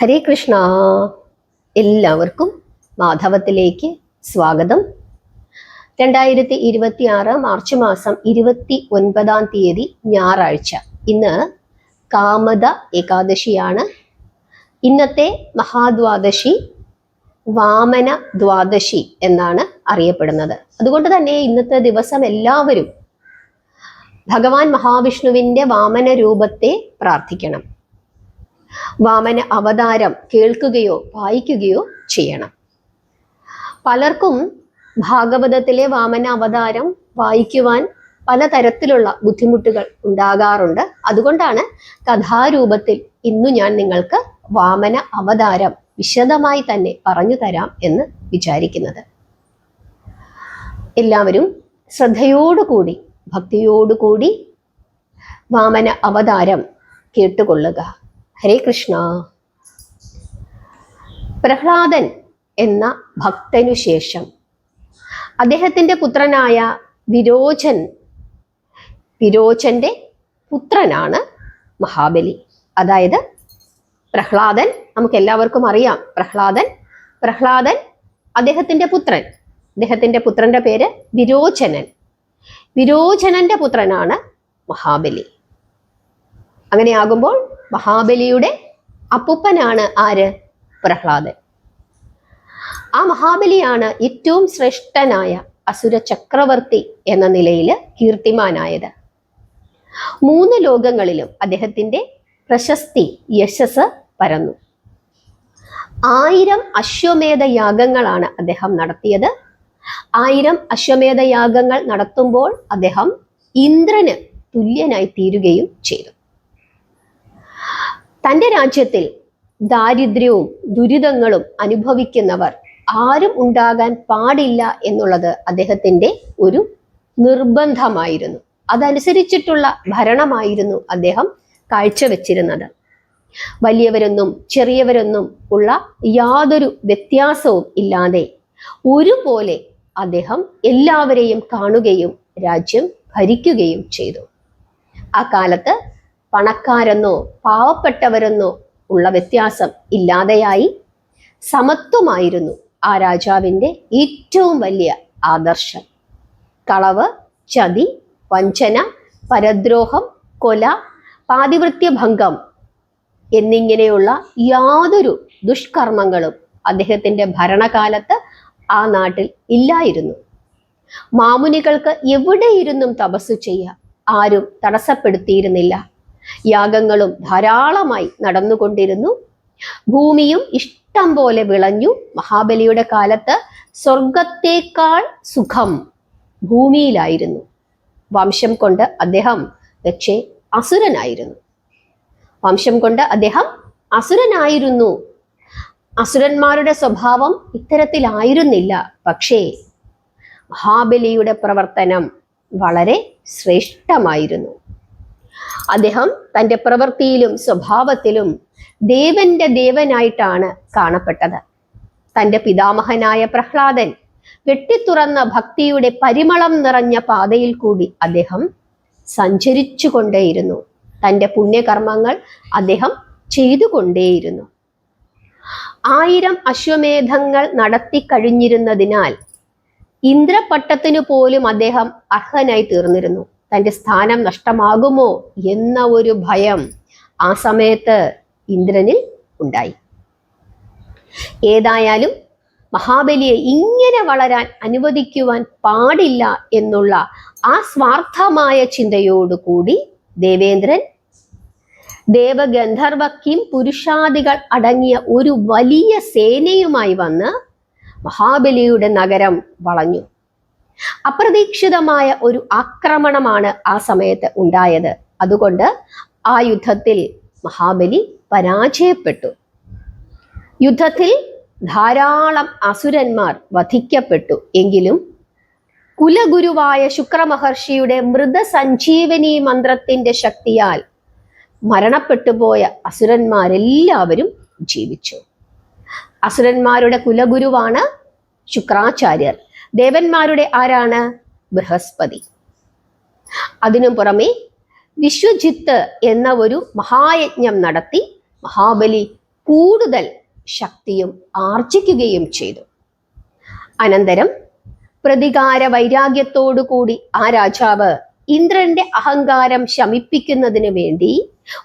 ഹരേ കൃഷ്ണ. എല്ലാവർക്കും മാധവത്തിലേക്ക് സ്വാഗതം. 2026 മാർച്ച് മാസം 29 ഞായറാഴ്ച. ഇന്ന് കാമദ ഏകാദശിയാണ്. ഇന്നത്തെ മഹാദ്വാദശി വാമന ദ്വാദശി എന്നാണ് അറിയപ്പെടുന്നത്. അതുകൊണ്ട് തന്നെ ഇന്നത്തെ ദിവസം എല്ലാവരും ഭഗവാൻ മഹാവിഷ്ണുവിൻ്റെ വാമന രൂപത്തെ പ്രാർത്ഥിക്കണം. വാമന അവതാരം കേൾക്കുകയോ വായിക്കുകയോ ചെയ്യണം. പലർക്കും ഭാഗവതത്തിലെ വാമന അവതാരം വായിക്കുവാൻ പലതരത്തിലുള്ള ബുദ്ധിമുട്ടുകൾ ഉണ്ടാകാറുണ്ട്. അതുകൊണ്ടാണ് കഥാരൂപത്തിൽ ഇന്നു ഞാൻ നിങ്ങൾക്ക് വാമന അവതാരം വിശദമായി തന്നെ പറഞ്ഞു തരാം എന്ന് വിചാരിക്കുന്നത്. എല്ലാവരും ശ്രദ്ധയോടുകൂടി ഭക്തിയോടുകൂടി വാമന അവതാരം കേട്ടുകൊള്ളുക. ഹരേ കൃഷ്ണ. പ്രഹ്ലാദൻ എന്ന ഭക്തനു ശേഷം അദ്ദേഹത്തിൻ്റെ പുത്രനായ വിരോചന്റെ പുത്രനാണ് മഹാബലി. അതായത് പ്രഹ്ലാദൻ, നമുക്ക് എല്ലാവർക്കും അറിയാം പ്രഹ്ലാദൻ അദ്ദേഹത്തിൻ്റെ പുത്രന്റെ പേര് വിരോചനന്റെ പുത്രനാണ് മഹാബലി. അങ്ങനെയാകുമ്പോൾ മഹാബലിയുടെ അപ്പൂപ്പനാണ് ആര്? പ്രഹ്ലാദൻ. ആ മഹാബലിയാണ് ഏറ്റവും ശ്രേഷ്ഠനായ അസുര ചക്രവർത്തി എന്ന നിലയിൽ കീർത്തിമാനായത്. 3 ലോകങ്ങളിലും അദ്ദേഹത്തിൻ്റെ പ്രശസ്തി യശസ് പരന്നു. 1000 അശ്വമേധ യാഗങ്ങളാണ് അദ്ദേഹം നടത്തിയത്. 1000 അശ്വമേധ യാഗങ്ങൾ നടത്തുമ്പോൾ അദ്ദേഹം ഇന്ദ്രന് തുല്യനായി തീരുകയും ചെയ്തു. തൻ്റെ രാജ്യത്തിൽ ദാരിദ്ര്യവും ദുരിതങ്ങളും അനുഭവിക്കുന്നവർ ആരും ഉണ്ടാകാൻ പാടില്ല എന്നുള്ളത് അദ്ദേഹത്തിൻ്റെ ഒരു നിർബന്ധമായിരുന്നു. അതനുസരിച്ചിട്ടുള്ള ഭരണമായിരുന്നു അദ്ദേഹം കാഴ്ചവെച്ചിരുന്നത്. വലിയവരെന്നും ചെറിയവരെന്നും ഉള്ള യാതൊരു വ്യത്യാസവും ഇല്ലാതെ ഒരുപോലെ അദ്ദേഹം എല്ലാവരെയും കാണുകയും രാജ്യം ഭരിക്കുകയും ചെയ്തു. ആ കാലത്ത് പണക്കാരെന്നോ പാവപ്പെട്ടവരെന്നോ ഉള്ള വ്യത്യാസം ഇല്ലാതെയായി സമത്വമായിരുന്നു ആ രാജാവിൻ്റെ ഏറ്റവും വലിയ ആദർശം. കളവ്, ചതി, വഞ്ചന, പരദ്രോഹം, കൊല, പാതിവൃത്യഭംഗം എന്നിങ്ങനെയുള്ള യാതൊരു ദുഷ്കർമ്മങ്ങളും അദ്ദേഹത്തിൻ്റെ ഭരണകാലത്ത് ആ നാട്ടിൽ ഇല്ലായിരുന്നു. മാമുനികൾക്ക് എവിടെയിരുന്നും തപസ്സു ചെയ്യാം, ആരും തടസ്സപ്പെടുത്തിയിരുന്നില്ല. യാഗങ്ങളും ധാരാളമായി നടന്നുകൊണ്ടിരുന്നു. ഭൂമിയും ഇഷ്ടം പോലെ വിളഞ്ഞു. മഹാബലിയുടെ കാലത്ത് സ്വർഗത്തേക്കാൾ സുഖം ഭൂമിയിലായിരുന്നു. വംശം കൊണ്ട് അദ്ദേഹം പക്ഷേ അസുരനായിരുന്നു. അസുരന്മാരുടെ സ്വഭാവം ഇത്തരത്തിലായിരുന്നില്ല. പക്ഷേ മഹാബലിയുടെ പ്രവർത്തനം വളരെ ശ്രേഷ്ഠമായിരുന്നു. അദ്ദേഹം തൻ്റെ പ്രവൃത്തിയിലും സ്വഭാവത്തിലും ദേവനായിട്ടാണ് കാണപ്പെട്ടത്. തൻ്റെ പിതാമഹനായ പ്രഹ്ലാദൻ വെട്ടിത്തുറന്ന ഭക്തിയുടെ പരിമളം നിറഞ്ഞ പാതയിൽ കൂടി അദ്ദേഹം സഞ്ചരിച്ചു കൊണ്ടേയിരുന്നു. തൻ്റെ പുണ്യകർമ്മങ്ങൾ അദ്ദേഹം ചെയ്തുകൊണ്ടേയിരുന്നു. 1000 അശ്വമേധങ്ങൾ നടത്തി കഴിഞ്ഞിരുന്നതിനാൽ ഇന്ദ്രപട്ടത്തിനു പോലും അദ്ദേഹം അർഹനായി തീർന്നിരുന്നു. തൻ്റെ സ്ഥാനം നഷ്ടമാകുമോ എന്ന ഒരു ഭയം ആ സമയത്ത് ഇന്ദ്രനിൽ ഉണ്ടായി. ഏതായാലും മഹാബലിയെ ഇങ്ങനെ വളരാൻ അനുവദിക്കുവാൻ പാടില്ല എന്നുള്ള ആ സ്വാർത്ഥമായ ചിന്തയോടുകൂടി ദേവേന്ദ്രൻ ദേവഗന്ധർവ കിം പുരുഷാദികൾ അടങ്ങിയ ഒരു വലിയ സേനയുമായി വന്ന് മഹാബലിയുടെ നഗരം വളഞ്ഞു. അപ്രതീക്ഷിതമായ ഒരു ആക്രമണമാണ് ആ സമയത്ത് ഉണ്ടായത്. അതുകൊണ്ട് ആ യുദ്ധത്തിൽ മഹാബലി പരാജയപ്പെട്ടു. യുദ്ധത്തിൽ ധാരാളം അസുരന്മാർ വധിക്കപ്പെട്ടു. എങ്കിലും കുലഗുരുവായ ശുക്രമഹർഷിയുടെ മൃതസഞ്ജീവനി മന്ത്രത്തിന്റെ ശക്തിയാൽ മരണപ്പെട്ടുപോയ അസുരന്മാരെല്ലാവരും ജീവിച്ചു. അസുരന്മാരുടെ കുലഗുരുവാണ് ശുക്രാചാര്യർ. ദേവന്മാരുടെ ആരാണ്? ബൃഹസ്പതി. അതിനു പുറമെ വിശ്വജിത്ത് എന്ന ഒരു മഹായജ്ഞം നടത്തി മഹാബലി കൂടുതൽ ശക്തിയും ആർജിക്കുകയും ചെയ്തു. അനന്തരം പ്രതികാര വൈരാഗ്യത്തോടു കൂടി ആ രാജാവ് ഇന്ദ്രന്റെ അഹങ്കാരം ശമിപ്പിക്കുന്നതിന് വേണ്ടി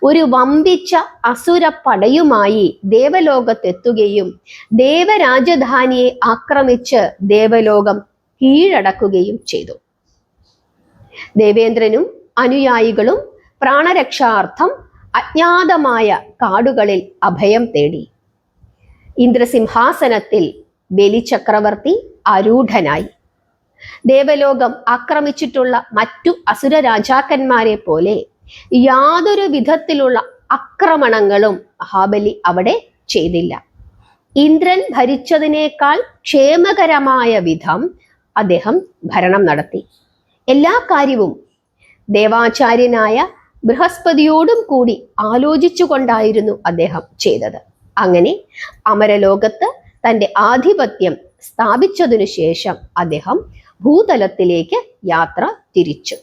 ഒരു വമ്പിച്ച അസുരപ്പടയുമായി ദേവലോകത്തെത്തുകയും ദേവരാജധാനിയെ ആക്രമിച്ച് ദേവലോകം കീഴടക്കുകയും ചെയ്തു. ദേവേന്ദ്രനും അനുയായികളും പ്രാണരക്ഷാർത്ഥം അജ്ഞാതമായ കാടുകളിൽ അഭയം തേടി. ഇന്ദ്രസിംഹാസനത്തിൽ ബലിചക്രവർത്തി ആരൂഢനായി. ദേവലോകം ആക്രമിച്ചിട്ടുള്ള മറ്റു അസുര രാജാക്കന്മാരെ പോലെ യാതൊരു വിധത്തിലുള്ള ആക്രമണങ്ങളും മഹാബലി അവിടെ ചെയ്തില്ല. ഇന്ദ്രൻ ഭരിച്ചതിനേക്കാൾ ക്ഷേമകരമായ വിധം അദ്ദേഹം ഭരണം നടത്തി. എല്ലാ കാര്യവും ദേവാചാര്യനായ ബൃഹസ്പതിയോടും കൂടി ആലോചിച്ചുകൊണ്ടായിരുന്നു അദ്ദേഹം ചെയ്തത്. അങ്ങനെ അമരലോകത്ത് തൻ്റെ ആധിപത്യം സ്ഥാപിച്ചതിനു ശേഷം അദ്ദേഹം ഭൂതലത്തിലേക്ക് യാത്ര തിരിച്ചു.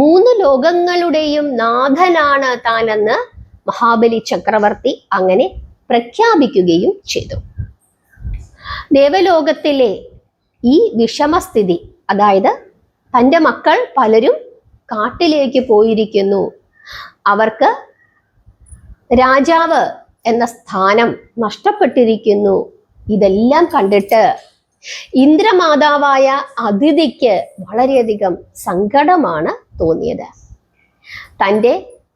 3 ലോകങ്ങളുടെയും നാഥനാണ് താനെന്ന് മഹാബലി ചക്രവർത്തി അങ്ങനെ പ്രഖ്യാപിക്കുകയും ചെയ്തു. ദേവലോകത്തിലെ ഈ വിഷമസ്ഥിതി, അതായത് തൻ്റെ മക്കൾ പലരും കാട്ടിലേക്ക് പോയിരിക്കുന്നു, അവർക്ക് രാജാവ് എന്ന സ്ഥാനം നഷ്ടപ്പെട്ടിരിക്കുന്നു, ഇതെല്ലാം കണ്ടിട്ട് ഇന്ദ്രമാതാവായ അതിഥിക്ക് വളരെയധികം സങ്കടമാണ് തോന്നിയത്. തൻ്റെ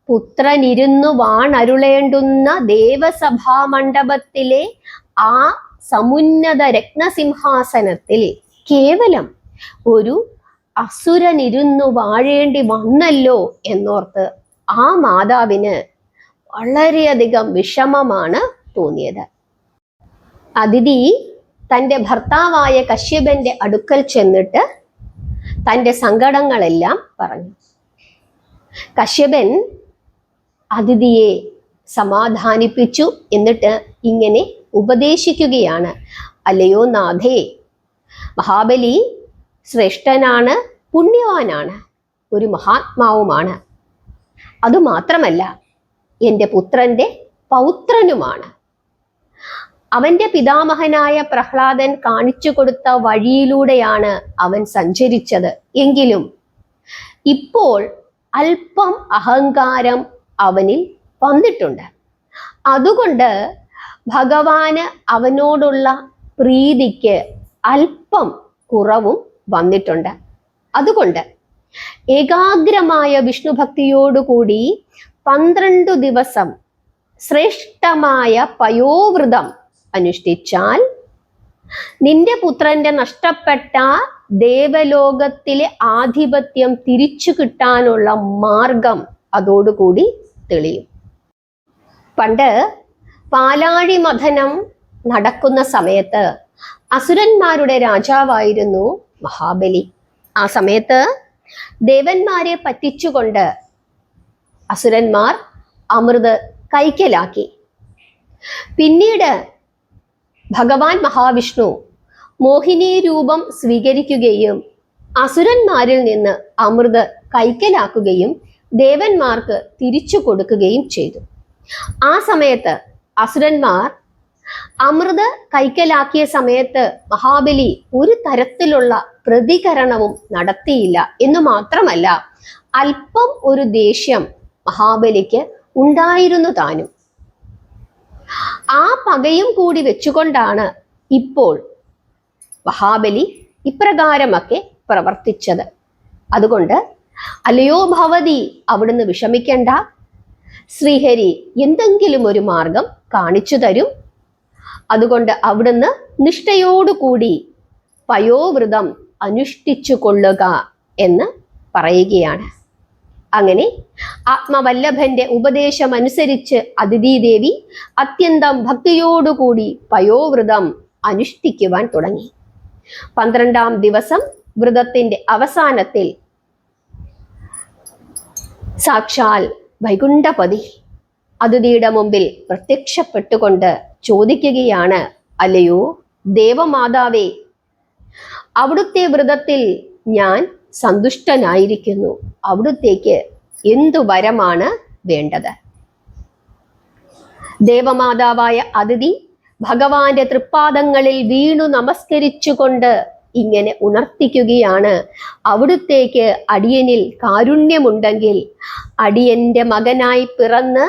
പുത്രനിരുന്നു വാണരുളേണ്ടുന്ന ദേവസഭാ മണ്ഡപത്തിലെ ആ സമുന്നത രത്നസിംഹാസനത്തിൽ കേവലം ഒരു അസുരനിരുന്നു വാഴേണ്ടി വന്നല്ലോ എന്നോർത്ത് ആ മാതാവിന് വളരെയധികം വിഷമമാണ് തോന്നിയത്. അതിഥി തൻ്റെ ഭർത്താവായ കശ്യപന്റെ അടുക്കൽ ചെന്നിട്ട് തൻ്റെ സങ്കടങ്ങളെല്ലാം പറഞ്ഞു. കശ്യപൻ അതിഥിയെ സമാധാനിപ്പിച്ചു. എന്നിട്ട് ഇങ്ങനെ ഉപദേശിക്കുകയാണ്: അല്ലയോ നാഥേ, മഹാബലി ശ്രേഷ്ഠനാണ്, പുണ്യവാനാണ്, ഒരു മഹാത്മാവുമാണ്. അതുമാത്രമല്ല, എൻ്റെ പുത്രൻ്റെ പൗത്രനുമാണ്. അവൻ്റെ പിതാമഹനായ പ്രഹ്ലാദൻ കാണിച്ചു കൊടുത്ത വഴിയിലൂടെയാണ് അവൻ സഞ്ചരിച്ചത്. എങ്കിലും ഇപ്പോൾ അല്പം അഹങ്കാരം അവനിൽ വന്നിട്ടുണ്ട്. അതുകൊണ്ട് ഭഗവാന് അവനോടുള്ള പ്രീതിക്ക് അല്പം കുറവും വന്നിട്ടുണ്ട്. അതുകൊണ്ട് ഏകാഗ്രമായ വിഷ്ണുഭക്തിയോടുകൂടി 12 ദിവസം ശ്രേഷ്ഠമായ പയോവ്രതം അനുഷ്ഠിച്ചാൽ നിന്റെ പുത്രന്റെ നഷ്ടപ്പെട്ട ദേവലോകത്തിലെ ആധിപത്യം തിരിച്ചു കിട്ടാനുള്ള മാർഗം അതോടുകൂടി തെളിയും. പണ്ട് പാലാഴി മഥനം നടക്കുന്ന സമയത്ത് അസുരന്മാരുടെ രാജാവായിരുന്നു മഹാബലി. ആ സമയത്ത് ദേവന്മാരെ പറ്റിച്ചുകൊണ്ട് അസുരന്മാർ അമൃത് കൈക്കലാക്കി. പിന്നീട് ഭഗവാൻ മഹാവിഷ്ണു മോഹിനി രൂപം സ്വീകരിക്കുകയും അസുരന്മാരിൽ നിന്ന് അമൃത് കൈക്കലാക്കുകയും ദേവന്മാർക്ക് തിരിച്ചു കൊടുക്കുകയും ചെയ്തു. ആ സമയത്ത് അസുരന്മാർ അമൃത് കൈക്കലാക്കിയ സമയത്ത് മഹാബലി ഒരു തരത്തിലുള്ള പ്രതികരണവും നടത്തിയില്ല. എന്ന് മാത്രമല്ല, അല്പം ഒരു ദേഷ്യം മഹാബലിക്ക് ഉണ്ടായിരുന്നു താനും. ആ പകയും കൂടി വെച്ചുകൊണ്ടാണ് ഇപ്പോൾ മഹാബലി ഇപ്രകാരമൊക്കെ പ്രവർത്തിച്ചത്. അതുകൊണ്ട് അല്ലയോ ഭവതി, അവിടുന്ന് വിഷമിക്കണ്ട. ശ്രീഹരി എന്തെങ്കിലും ഒരു മാർഗം കാണിച്ചു തരും. അതുകൊണ്ട് അവിടുന്ന് നിഷ്ഠയോടുകൂടി പയോവ്രതം അനുഷ്ഠിച്ചു കൊള്ളുക എന്ന് പറയുകയാണ്. അങ്ങനെ ആത്മവല്ലഭന്റെ ഉപദേശമനുസരിച്ച് അതിഥിദേവി അത്യന്തം ഭക്തിയോടുകൂടി പയോവ്രതം അനുഷ്ഠിക്കുവാൻ തുടങ്ങി. 12ാം ദിവസം വ്രതത്തിന്റെ അവസാനത്തിൽ സാക്ഷാൽ വൈകുണ്ഠപതി അതിഥിയുടെ മുമ്പിൽ പ്രത്യക്ഷപ്പെട്ടുകൊണ്ട് ചോദിക്കുകയാണ്: അല്ലയോ ദേവമാതാവേ, അവിടുത്തെ വ്രതത്തിൽ ഞാൻ സന്തുഷ്ടനായിരിക്കുന്നു. അവിടുത്തേക്ക് എന്തു വരമാണ് വേണ്ടത്? ദേവമാതാവായ അതിഥി ഭഗവാന്റെ തൃപ്പാദങ്ങളിൽ വീണു നമസ്കരിച്ചുകൊണ്ട് ഇങ്ങനെ ഉണർത്തിക്കുകയാണ്, അവിടുത്തേക്ക് അടിയനിൽ കാരുണ്യമുണ്ടെങ്കിൽ അടിയന്റെ മകനായി പിറന്ന്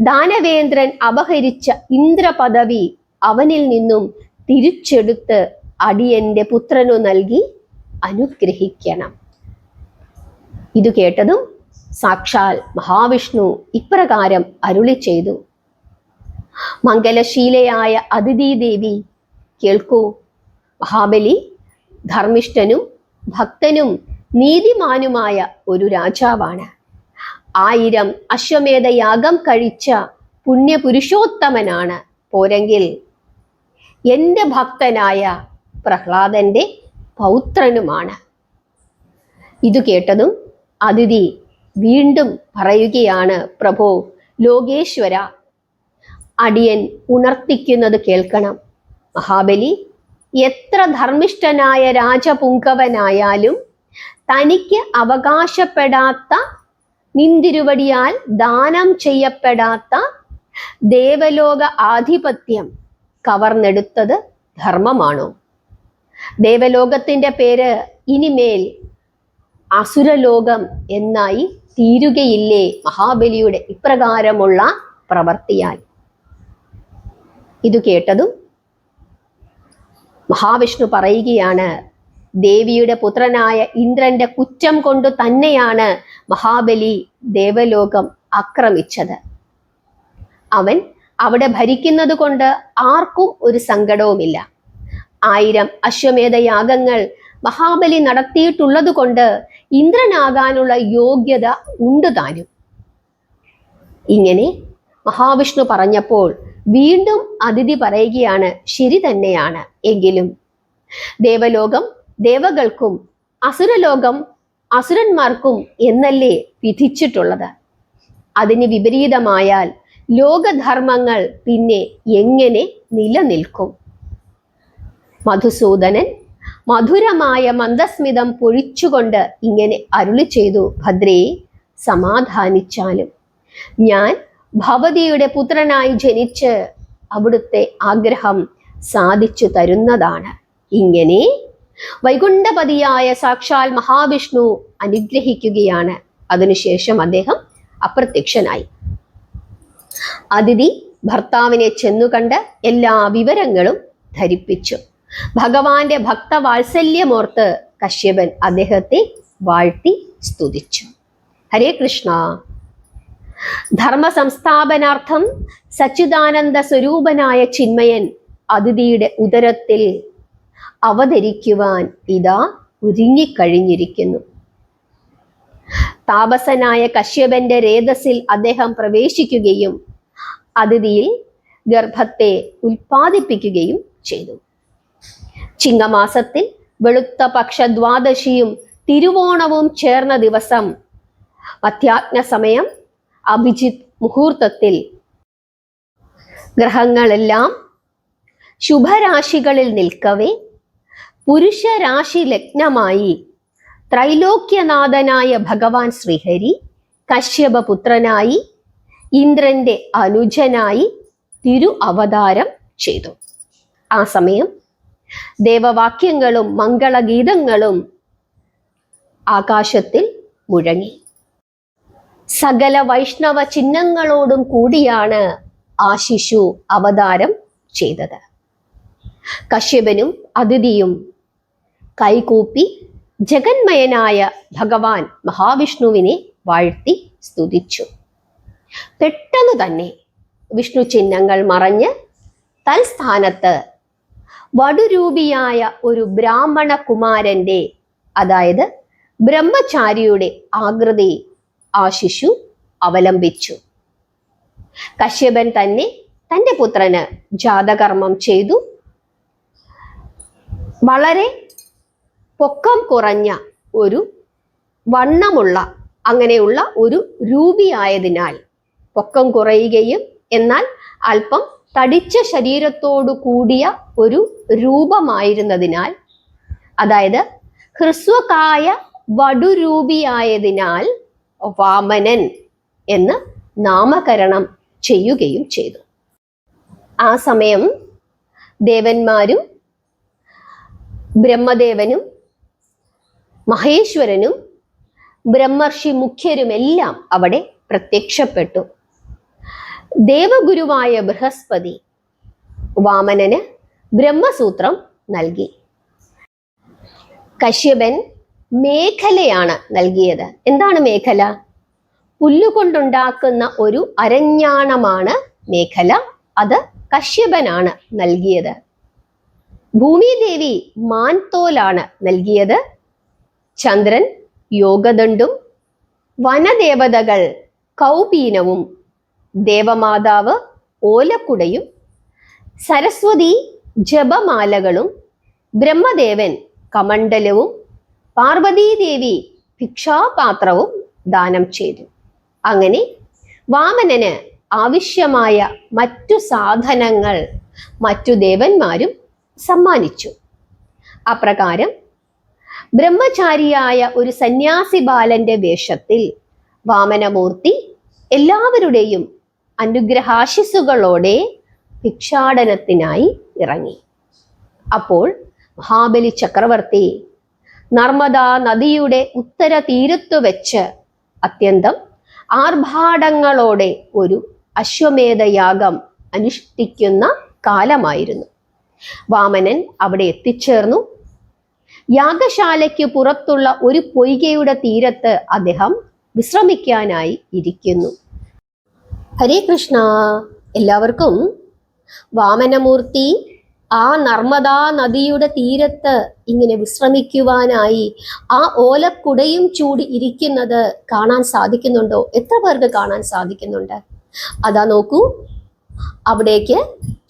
ദാനവേന്ദ്രൻ അപഹരിച്ച ഇന്ദ്രപദവി അവനിൽ നിന്നും തിരിച്ചെടുത്ത് അടിയന്റെ പുത്രനു നൽകി അനുഗ്രഹിക്കണം. ഇത് കേട്ടതും സാക്ഷാൽ മഹാവിഷ്ണു ഇപ്രകാരം അരുളി ചെയ്തു, മംഗലശീലയായ അതിഥി ദേവി കേൾക്കൂ. മഹാബലി ധർമ്മിഷ്ഠനും ഭക്തനും നീതിമാനുമായ ഒരു രാജാവാണ്. 1000 അശ്വമേധയാഗം കഴിച്ച പുണ്യപുരുഷോത്തമനാണ്. പോരെങ്കിൽ എൻ്റെ ഭക്തനായ പ്രഹ്ലാദന്റെ പൗത്രനുമാണ്. ഇത് കേട്ടതും അതിഥി വീണ്ടും പറയുകയാണ്, പ്രഭോ ലോകേശ്വര, അടിയൻ ഉണർത്തിക്കുന്നത് കേൾക്കണം. മഹാബലി എത്ര ധർമ്മിഷ്ഠനായ രാജപുങ്കവനായാലും തനിക്ക് അവകാശപ്പെടാത്ത നിന്തിരുവടിയാൽ ദാനം ചെയ്യപ്പെടാത്ത ദേവലോക ആധിപത്യം കവർന്നെടുത്തത് ധർമ്മമാണോ? ദേവലോകത്തിന്റെ പേര് ഇനിമേൽ അസുരലോകം എന്നായി തീരുകയില്ലേ മഹാബലിയുടെ ഇപ്രകാരമുള്ള പ്രവർത്തിയാൽ? ഇത് കേട്ടതും മഹാവിഷ്ണു പറയുകയാണ്, ദേവിയുടെ പുത്രനായ ഇന്ദ്രന്റെ കുറ്റം കൊണ്ട് തന്നെയാണ് മഹാബലി ദേവലോകം ആക്രമിച്ചത്. അവൻ അവിടെ ഭരിക്കുന്നത് കൊണ്ട് ആർക്കും ഒരു സങ്കടവുമില്ല. 1000 അശ്വമേധയാഗങ്ങൾ മഹാബലി നടത്തിയിട്ടുള്ളത് കൊണ്ട് ഇന്ദ്രനാകാനുള്ള യോഗ്യത ഉണ്ട് താനും. ഇങ്ങനെ മഹാവിഷ്ണു പറഞ്ഞപ്പോൾ വീണ്ടും അതിഥി പറയുകയാണ്, ശരി തന്നെയാണ്. എങ്കിലും ദേവലോകം ദേവകൾക്കും അസുരലോകം അസുരന്മാർക്കും എന്നല്ലേ വിധിച്ചിട്ടുള്ളത്? അതിന് വിപരീതമായാൽ ലോകധർമ്മങ്ങൾ പിന്നെ എങ്ങനെ നിലനിൽക്കും? മധുസൂദനൻ മധുരമായ മന്ദസ്മിതം പൊഴിച്ചുകൊണ്ട് ഇങ്ങനെ അരുളി ചെയ്തു, ഭദ്രേ സമാധാനിച്ചാലും ഞാൻ ഭവതിയുടെ പുത്രനായി ജനിച്ച് അവിടുത്തെ ആഗ്രഹം സാധിച്ചു തരുന്നതാണ്. ഇങ്ങനെ വൈകുണ്ഠപതിയായ സാക്ഷാൽ മഹാവിഷ്ണു അനുഗ്രഹിക്കുകയാണ്. അതിനുശേഷം അദ്ദേഹം അപ്രത്യക്ഷനായി. അതിഥി ഭർത്താവിനെ ചെന്നുകണ്ട് എല്ലാ വിവരങ്ങളും ധരിപ്പിച്ചു. ഭഗവാന്റെ ഭക്തവാത്സല്യമോർത്ത് കശ്യപൻ അദ്ദേഹത്തെ വാഴ്ത്തി സ്തുതിച്ചു. ഹരേ കൃഷ്ണ. ധർമ്മ സംസ്ഥാപനാർത്ഥം സച്ചിദാനന്ദ സ്വരൂപനായ ചിന്മയൻ അതിഥിയുടെ ഉദരത്തിൽ അവതരിക്കുവാൻ ഇതാ ഒരുങ്ങിക്കഴിഞ്ഞിരിക്കുന്നു. താപസനായ കശ്യപന്റെ രേതസിൽ അദ്ദേഹം പ്രവേശിക്കുകയും അതിഥിയിൽ ഗർഭത്തെ ഉൽപ്പാദിപ്പിക്കുകയും ചെയ്തു. ചിങ്ങമാസത്തിൽ വെളുത്ത പക്ഷ ദ്വാദശിയും തിരുവോണവും ചേർന്ന ദിവസം മധ്യാഹ്ന സമയം അഭിജിത്ത് മുഹൂർത്തത്തിൽ ഗ്രഹങ്ങളെല്ലാം ശുഭരാശികളിൽ നിൽക്കവേ പുരുഷരാശി ലഗ്നമായി ത്രൈലോക്യനാഥനായ ഭഗവാൻ ശ്രീഹരി കശ്യപപുത്രനായി ഇന്ദ്രന്റെ അനുജനായി തിരു അവതാരം ചെയ്തു. ആ സമയം ദേവവാക്യങ്ങളും മംഗളഗീതങ്ങളും ആകാശത്തിൽ മുഴങ്ങി. സകല വൈഷ്ണവ ചിഹ്നങ്ങളോടും കൂടിയാണ് ആ ശിശു അവതാരം ചെയ്തത്. കശ്യപനും അതിഥിയും കൈകൂപ്പി ജഗന്മയനായ ഭഗവാൻ മഹാവിഷ്ണുവിനെ വാഴ്ത്തി സ്തുതിച്ചു. പെട്ടെന്ന് തന്നെ വിഷ്ണു ചിഹ്നങ്ങൾ മറഞ്ഞ് തൽസ്ഥാനത്ത് വടുരൂപിയായ ഒരു ബ്രാഹ്മണ കുമാരന്റെ, അതായത് ബ്രഹ്മചാരിയുടെ ആകൃതി ആ ശിശു അവലംബിച്ചു. കശ്യപൻ തന്നെ തൻ്റെ പുത്രന് ജാതകർമ്മം ചെയ്തു. വളരെ പൊക്കം കുറഞ്ഞ ഒരു വണ്ണമുള്ള അങ്ങനെയുള്ള ഒരു രൂപിയായതിനാൽ, പൊക്കം കുറയുകയും എന്നാൽ അല്പം തടിച്ച ശരീരത്തോടു കൂടിയ ഒരു രൂപമായിരുന്നതിനാൽ, അതായത് ഹ്രസ്വകായ വടുരൂപിയായതിനാൽ വാമനൻ എന്ന് നാമകരണം ചെയ്യുകയും ചെയ്തു. ആ സമയം ദേവന്മാരും ബ്രഹ്മദേവനും മഹേശ്വരനും ബ്രഹ്മർഷി മുഖ്യരുമെല്ലാം അവിടെ പ്രത്യക്ഷപ്പെട്ടു. ദേവഗുരുവായ ബൃഹസ്പതി വാമനന് ബ്രഹ്മസൂത്രം നൽകി. കശ്യപൻ മേഖലയാണ് നൽകിയത്. എന്താണ് മേഖല? പുല്ലുകൊണ്ടുണ്ടാക്കുന്ന ഒരു അരഞ്ഞാണമാണ് മേഖല. അത് കശ്യപനാണ് നൽകിയത്. ഭൂമിദേവി മാൻതോലാണ് നൽകിയത്. ചന്ദ്രൻ യോഗദണ്ഡും, വനദേവതകൾ കൗപീനവും, ദേവമാതാവ് ഓലക്കുടയും, സരസ്വതി ജപമാലകളും, ബ്രഹ്മദേവൻ കമണ്ഡലവും, പാർവതീദേവി ഭിക്ഷാപാത്രവും ദാനം ചെയ്തു. അങ്ങനെ വാമനന് ആവശ്യമായ മറ്റു സാധനങ്ങൾ മറ്റു ദേവന്മാരും സമ്മാനിച്ചു. അപ്രകാരം ബ്രഹ്മചാരിയായ ഒരു സന്യാസി ബാലന്റെ വേഷത്തിൽ വാമനമൂർത്തി എല്ലാവരുടെയും അനുഗ്രഹാശിസുകളോടെ ഭിക്ഷാടനത്തിനായി ഇറങ്ങി. അപ്പോൾ മഹാബലി ചക്രവർത്തി നർമ്മദാ നദിയുടെ ഉത്തര തീരത്തു വെച്ച് അത്യന്തം ആർഭാടങ്ങളോടെ ഒരു അശ്വമേധയാഗം അനുഷ്ഠിക്കുന്ന കാലമായിരുന്നു. വാമനൻ അവിടെ എത്തിച്ചേർന്നു. യാഗശാലയ്ക്ക് പുറത്തുള്ള ഒരു പൊയ്കയുടെ തീരത്ത് അദ്ദേഹം വിശ്രമിക്കാനായി ഇരിക്കുന്നു. ഹരേ കൃഷ്ണ. എല്ലാവർക്കും വാമനമൂർത്തി ആ നർമ്മദാ നദിയുടെ തീരത്ത് ഇങ്ങനെ വിശ്രമിക്കുവാനായി ആ ഓലക്കുടയും ചൂടി ഇരിക്കുന്നത് കാണാൻ സാധിക്കുന്നുണ്ടോ? എത്ര പേർക്ക് കാണാൻ സാധിക്കുന്നുണ്ട്? അതാ നോക്കൂ, അവിടേക്ക്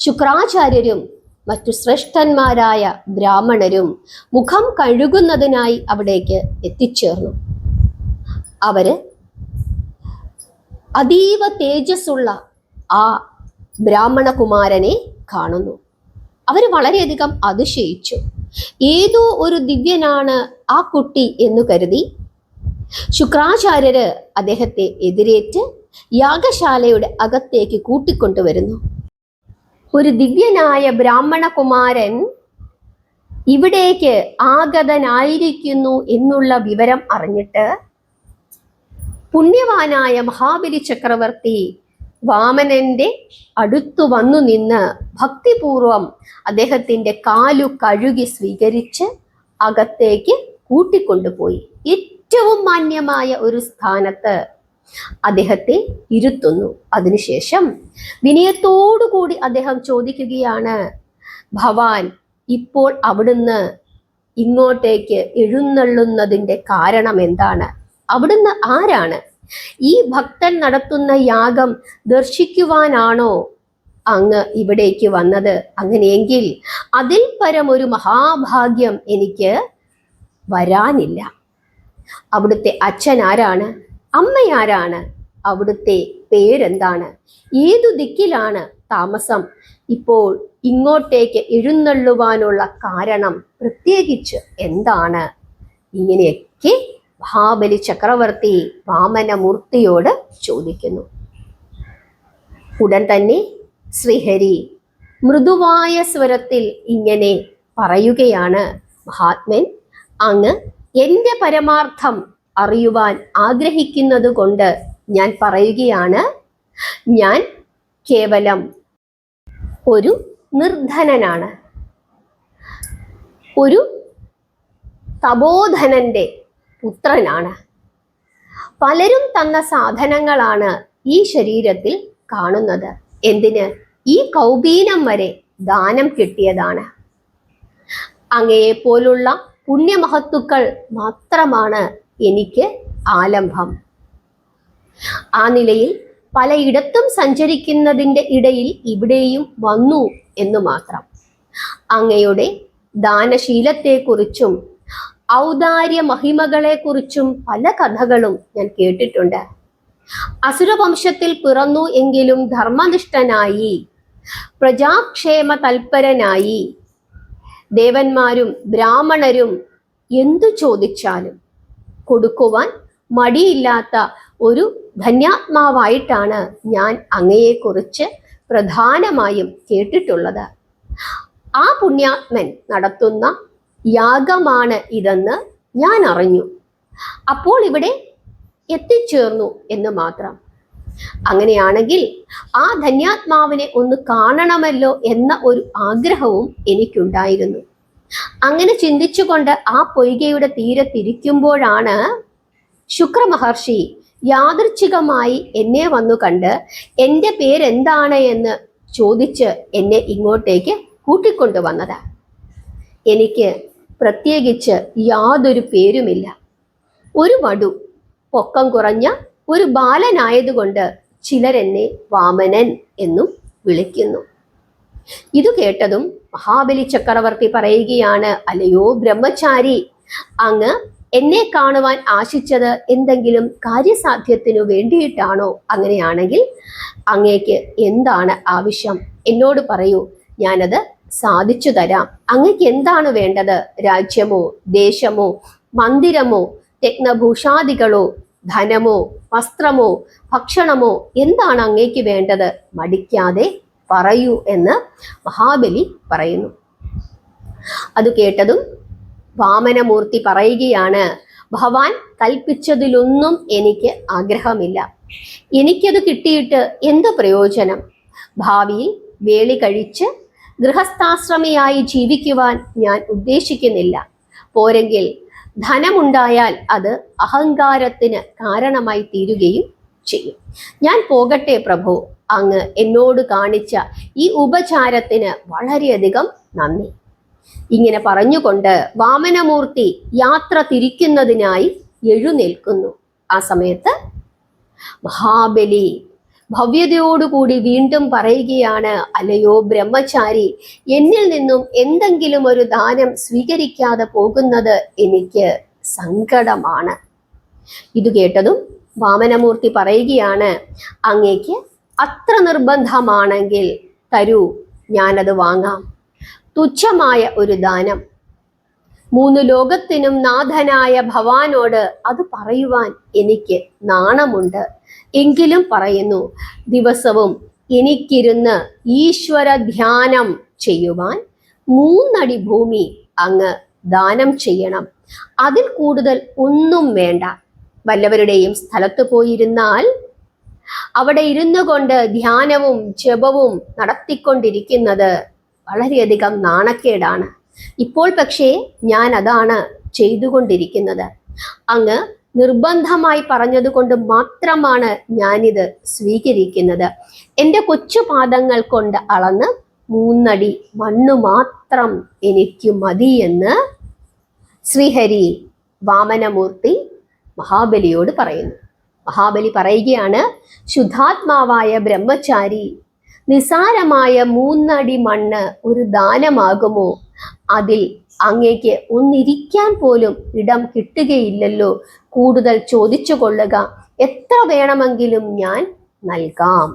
ശുക്രാചാര്യരും മറ്റു ശ്രേഷ്ഠന്മാരായ ബ്രാഹ്മണരും മുഖം കഴുകുന്നതിനായി അവിടേക്ക് എത്തിച്ചേർന്നു. അവര് അതീവ തേജസ്സുള്ള ആ ബ്രാഹ്മണകുമാരനെ കാണുന്നു. അവർ വളരെയധികം അതിശയിച്ചു. ഏതോ ഒരു ദിവ്യനാണ് ആ കുട്ടി എന്ന് കരുതി ശുക്രാചാര്യര് അദ്ദേഹത്തെ എതിരേറ്റ് യാഗശാലയുടെ അകത്തേക്ക് കൂട്ടിക്കൊണ്ടുവരുന്നു. ഒരു ദിവ്യനായ ബ്രാഹ്മണകുമാരൻ ഇവിടേക്ക് ആഗതനായിരിക്കുന്നു എന്നുള്ള വിവരം അറിഞ്ഞിട്ട് പുണ്യവാനായ മഹാബലി ചക്രവർത്തി വാമനന്റെ അടുത്തു വന്നു നിന്ന് ഭക്തിപൂർവം അദ്ദേഹത്തിന്റെ കാലു കഴുകി സ്വീകരിച്ച് അകത്തേക്ക് കൂട്ടിക്കൊണ്ടുപോയി ഏറ്റവും മാന്യമായ ഒരു സ്ഥാനത്ത് അദ്ദേഹത്തെ ഇരുത്തുന്നു. അതിനുശേഷം വിനയത്തോടുകൂടി അദ്ദേഹം ചോദിക്കുകയാണ്, ഭവാൻ ഇപ്പോൾ അവിടുന്ന് ഇങ്ങോട്ടേക്ക് എഴുന്നള്ളുന്നതിൻ്റെ കാരണം എന്താണ്? അവിടുന്ന് ആരാണ്? ഈ ഭക്തൻ നടത്തുന്ന യാഗം ദർശിക്കുവാനാണോ അങ്ങ് ഇവിടേക്ക് വന്നത്? അങ്ങനെയെങ്കിൽ അതിൽ പരം ഒരു മഹാഭാഗ്യം എനിക്ക് വരാനില്ല. അവിടുത്തെ അച്ഛൻ ആരാണ്? അമ്മയാരാണ്? അവിടുത്തെ പേരെന്താണ്? ഏതു ദിക്കിലാണ് താമസം? ഇപ്പോൾ ഇങ്ങോട്ടേക്ക് എഴുന്നള്ളുവാനുള്ള കാരണം പ്രത്യേകിച്ച് എന്താണ്? ഇങ്ങനെയൊക്കെ മഹാബലി ചക്രവർത്തി വാമനമൂർത്തിയോട് ചോദിക്കുന്നു. ഉടൻ തന്നെ ശ്രീഹരി മൃദുവായ സ്വരത്തിൽ ഇങ്ങനെ പറയുകയാണ്, മഹാത്മൻ, അങ്ങ് എൻ്റെ പരമാർത്ഥം അറിയുവാൻ ആഗ്രഹിക്കുന്നത് കൊണ്ട് ഞാൻ പറയുകയാണ്. ഞാൻ കേവലം ഒരു നിർധനനാണ്. ഒരു തപോധനന്റെ പുത്രനാണ്. പലരും തന്ന സാധനങ്ങളാണ് ഈ ശരീരത്തിൽ കാണുന്നത്. എന്തിന്? ഈ കൗപീനം വരെ ദാനം കിട്ടിയതാണ്. അങ്ങയെ പോലുള്ള പുണ്യമഹത്തുക്കൾ മാത്രമാണ് എനിക്ക് ആലംബം. ആ നിലയിൽ പലയിടത്തും സഞ്ചരിക്കുന്നതിൻ്റെ ഇടയിൽ ഇവിടെയും വന്നു എന്ന് മാത്രം. അങ്ങയുടെ ദാനശീലത്തെക്കുറിച്ചും ഔദാര്യ മഹിമകളെക്കുറിച്ചും പല കഥകളും ഞാൻ കേട്ടിട്ടുണ്ട്. അസുരവംശത്തിൽ പിറന്നു എങ്കിലും ധർമ്മനിഷ്ഠനായി പ്രജാക്ഷേമ തൽപരനായി ദേവന്മാരും ബ്രാഹ്മണരും എന്തു ചോദിച്ചാലും കൊടുക്കുവാൻ മടിയില്ലാത്ത ഒരു ധന്യാത്മാവായിട്ടാണ് ഞാൻ അങ്ങയെക്കുറിച്ച് പ്രധാനമായും കേട്ടിട്ടുള്ളത്. ആ പുണ്യാത്മൻ നടത്തുന്ന യാഗമാണ് ഇതെന്ന് ഞാൻ അറിഞ്ഞു. അപ്പോൾ ഇവിടെ എത്തിച്ചേർന്നു എന്ന് മാത്രം. അങ്ങനെയാണെങ്കിൽ ആ ധന്യാത്മാവിനെ ഒന്ന് കാണണമല്ലോ എന്ന ഒരു ആഗ്രഹവും എനിക്കുണ്ടായിരുന്നു. അങ്ങനെ ചിന്തിച്ചുകൊണ്ട് ആ പൊയ്കയുടെ തീരത്തിരിക്കുമ്പോഴാണ് ശുക്രമഹർഷി യാദൃച്ഛികമായി എന്നെ വന്നു കണ്ട് എൻ്റെ പേരെന്താണ് എന്ന് ചോദിച്ച് എന്നെ ഇങ്ങോട്ടേക്ക് കൂട്ടിക്കൊണ്ടുവന്നത്. എനിക്ക് പ്രത്യേകിച്ച് യാതൊരു പേരുമില്ല. ഒരു വടു, പൊക്കം കുറഞ്ഞ ഒരു ബാലനായതുകൊണ്ട് ചിലരെന്നെ വാമനൻ എന്നും വിളിക്കുന്നു. ഇത് കേട്ടതും മഹാബലി ചക്രവർത്തി പറയുകയാണ്, അല്ലയോ ബ്രഹ്മചാരി, അങ്ങ് എന്നെ കാണുവാൻ ആശിച്ചത് എന്തെങ്കിലും കാര്യസാധ്യത്തിനു വേണ്ടിയിട്ടാണോ? അങ്ങനെയാണെങ്കിൽ അങ്ങേക്ക് എന്താണ് ആവശ്യം? എന്നോട് പറയൂ, ഞാനത് സാധിച്ചു തരാം. അങ്ങക്ക് എന്താണ് വേണ്ടത്? രാജ്യമോ, ദേശമോ, മന്ദിരമോ, രത്നഭൂഷാദികളോ, ധനമോ, വസ്ത്രമോ, ഭക്ഷണമോ, എന്താണ് അങ്ങേക്ക് വേണ്ടത്? മടിക്കാതെ പറയൂ എന്ന് മഹാബലി പറയുന്നു. അത് കേട്ടതും വാമനമൂർത്തി പറയുകയാണ്, ഭഗവാൻ കൽപ്പിച്ചതിലൊന്നും എനിക്ക് ആഗ്രഹമില്ല. എനിക്കത് കിട്ടിയിട്ട് എന്ത് പ്രയോജനം? ഭാവിയിൽ വേളി കഴിച്ച് ഗൃഹസ്ഥാശ്രമിയായി ജീവിക്കുവാൻ ഞാൻ ഉദ്ദേശിക്കുന്നില്ല. പോരെങ്കിൽ ധനമുണ്ടായാൽ അത് അഹങ്കാരത്തിന് കാരണമായി തീരുകയും ചെയ്യും. ഞാൻ പോകട്ടെ പ്രഭു. അങ്ങ് എന്നോട് കാണിച്ച ഈ ഉപചാരത്തിന് വളരെയധികം നന്ദി. ഇങ്ങനെ പറഞ്ഞുകൊണ്ട് വാമനമൂർത്തി യാത്ര തിരിക്കുന്നതിനായി എഴുന്നേൽക്കുന്നു. ആ സമയത്ത് മഹാബലി ഭവ്യതയോടുകൂടി വീണ്ടും പറയുകയാണ്, അല്ലയോ ബ്രഹ്മചാരി, എന്നിൽ നിന്നും എന്തെങ്കിലും ഒരു ദാനം സ്വീകരിക്കാതെ പോകുന്നത് എനിക്ക് സങ്കടമാണ്. ഇത് കേട്ടതും വാമനമൂർത്തി പറയുകയാണ്, അങ്ങേക്ക് അത്ര നിർബന്ധമാണെങ്കിൽ തരൂ, ഞാനത് വാങ്ങാം. തുച്ഛമായ ഒരു ദാനം. 3 ലോകത്തിനും നാഥനായ ഭവാനോട് അത് പറയുവാൻ എനിക്ക് നാണമുണ്ട്. എങ്കിലും പറയുന്നു, ദിവസവും എനിക്കിരുന്ന് ഈശ്വര ധ്യാനം ചെയ്യുവാൻ 3 അടി ഭൂമി അങ്ങ് ദാനം ചെയ്യണം. അതിൽ കൂടുതൽ ഒന്നും വേണ്ട. വല്ലവരുടെയും സ്ഥലത്ത് പോയിരുന്നാൽ അവിടെ ഇരുന്നു കൊണ്ട് ധ്യാനവും ജപവും നടത്തിക്കൊണ്ടിരിക്കുന്നത് വളരെയധികം നാണക്കേടാണ്. ഇപ്പോൾ പക്ഷേ ഞാൻ അതാണ് ചെയ്തുകൊണ്ടിരിക്കുന്നത്. അങ്ങ് നിർബന്ധമായി പറഞ്ഞതുകൊണ്ട് മാത്രമാണ് ഞാനിത് സ്വീകരിക്കുന്നത്. എൻ്റെ കൊച്ചുപാദങ്ങൾ കൊണ്ട് അളന്ന് 3 അടി മണ്ണ് മാത്രം എനിക്ക് മതിയെന്ന് ശ്രീഹരി വാമനമൂർത്തി മഹാബലിയോട് പറയുന്നു. മഹാബലി പറയുകയാണ്, ശുദ്ധാത്മാവായ ബ്രഹ്മചാരി, നിസാരമായ 3 അടി മണ്ണ് ഒരു ദാനമാകുമോ? അതിൽ അങ്ങേക്ക് ഒന്നിരിക്കാൻ പോലും ഇടം കിട്ടുകയില്ലല്ലോ. കൂടുതൽ ചോദിച്ചു കൊള്ളുക, എത്ര വേണമെങ്കിലും ഞാൻ നൽകാം.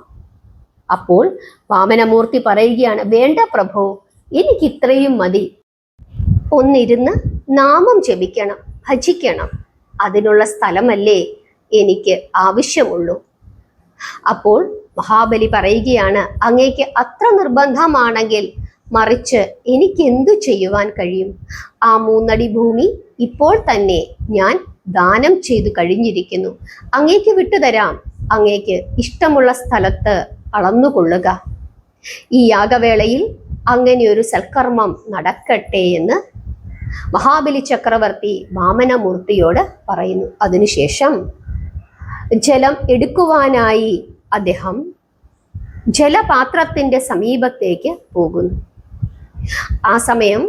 അപ്പോൾ വാമനമൂർത്തി പറയുകയാണ്, വേണ്ട പ്രഭു, എനിക്ക് ഇത്രയും മതി. ഒന്നിരുന്ന് നാമം ജപിക്കണം, ഭജിക്കണം, അതിനുള്ള സ്ഥലമല്ലേ എനിക്ക് ആവശ്യമുള്ളൂ. അപ്പോൾ മഹാബലി പറയുകയാണ്, അങ്ങേക്ക് അത്ര നിർബന്ധമാണെങ്കിൽ മറിച്ച് എനിക്ക് എന്തു ചെയ്യുവാൻ കഴിയും? ആ 3 അടി ഭൂമി ഇപ്പോൾ തന്നെ ഞാൻ ദാനം ചെയ്തു കഴിഞ്ഞിരിക്കുന്നു. അങ്ങേക്ക് വിട്ടുതരാം. അങ്ങേക്ക് ഇഷ്ടമുള്ള സ്ഥലത്ത് അളന്നുകൊള്ളുക. ഈ യാഗവേളയിൽ അങ്ങനെയൊരു സൽക്കർമ്മം നടക്കട്ടെ എന്ന് മഹാബലി ചക്രവർത്തി വാമനമൂർത്തിയോട് പറയുന്നു. അതിനുശേഷം ജലം എടുക്കുവാനായി അദ്ദേഹം ജലപാത്രത്തിന്റെ സമീപത്തേക്ക് പോകുന്നു. ആ സമയം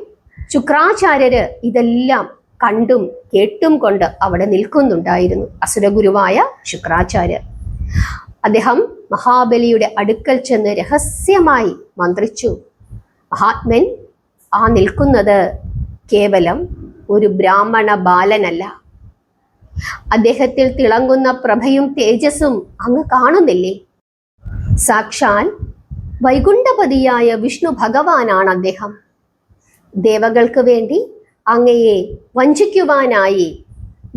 ശുക്രാചാര്യര് ഇതെല്ലാം കണ്ടും കേട്ടും കൊണ്ട് അവിടെ നിൽക്കുന്നുണ്ടായിരുന്നു. അസുരഗുരുവായ ശുക്രാചാര്യർ അദ്ദേഹം മഹാബലിയുടെ അടുക്കൽ ചെന്ന് രഹസ്യമായി മന്ത്രിച്ചു, മഹാത്മൻ, ആ നിൽക്കുന്നത് കേവലം ഒരു ബ്രാഹ്മണ ബാലനല്ല. അദ്ദേഹത്തിൽ തിളങ്ങുന്ന പ്രഭയും തേജസ്സും അങ്ങ് കാണുന്നില്ലേ? സാക്ഷാൽ വൈകുണ്ഠപതിയായ വിഷ്ണു ഭഗവാനാണ് അദ്ദേഹം. ദേവകൾക്ക് വേണ്ടി അങ്ങയെ വഞ്ചിക്കുവാനായി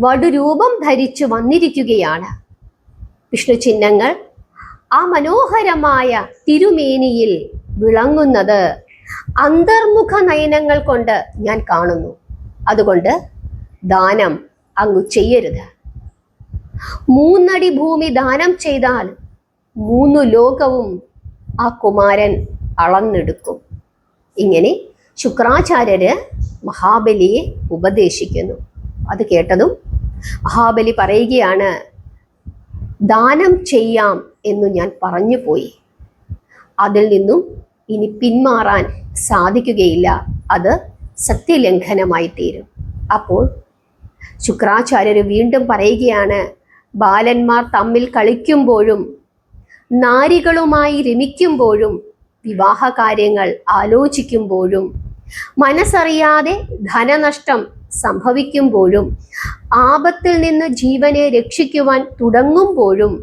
വടുരൂപം ധരിച്ചു വന്നിരിക്കുകയാണ്. വിഷ്ണു ചിഹ്നങ്ങൾ ആ മനോഹരമായ തിരുമേനിയിൽ വിളങ്ങുന്നത് അന്തർമുഖ നയനങ്ങൾ കൊണ്ട് ഞാൻ കാണുന്നു. അതുകൊണ്ട് ദാനം അങ്ങ് ചെയ്യരുത്. 3 അടി ഭൂമി ദാനം ചെയ്താൽ 3 ലോകവും ആ കുമാരൻ അളന്നെടുക്കും. ഇങ്ങനെ ശുക്രാചാര്യര് മഹാബലിയെ ഉപദേശിക്കുന്നു. അത് കേട്ടതും മഹാബലി പറയുകയാണ്, ദാനം ചെയ്യാം എന്നു ഞാൻ പറഞ്ഞു പോയി. അതിൽ നിന്നും ഇനി പിന്മാറാൻ സാധിക്കുകയില്ല. അത് സത്യലംഘനമായി തീരും. അപ്പോൾ ശുക്രാചാര്യര് വീണ്ടും പറയുകയാണ്, ബാലന്മാർ തമ്മിൽ കളിക്കുമ്പോഴും നാരികളുമായി രമിക്കുമ്പോഴും വിവാഹകാര്യങ്ങൾ ആലോചിക്കുമ്പോഴും മനസ്സറിയാതെ ധനനഷ്ടം സംഭവിക്കുമ്പോഴും ആപത്തിൽ നിന്ന് ജീവനെ രക്ഷിക്കുവാൻ തുടങ്ങുമ്പോഴും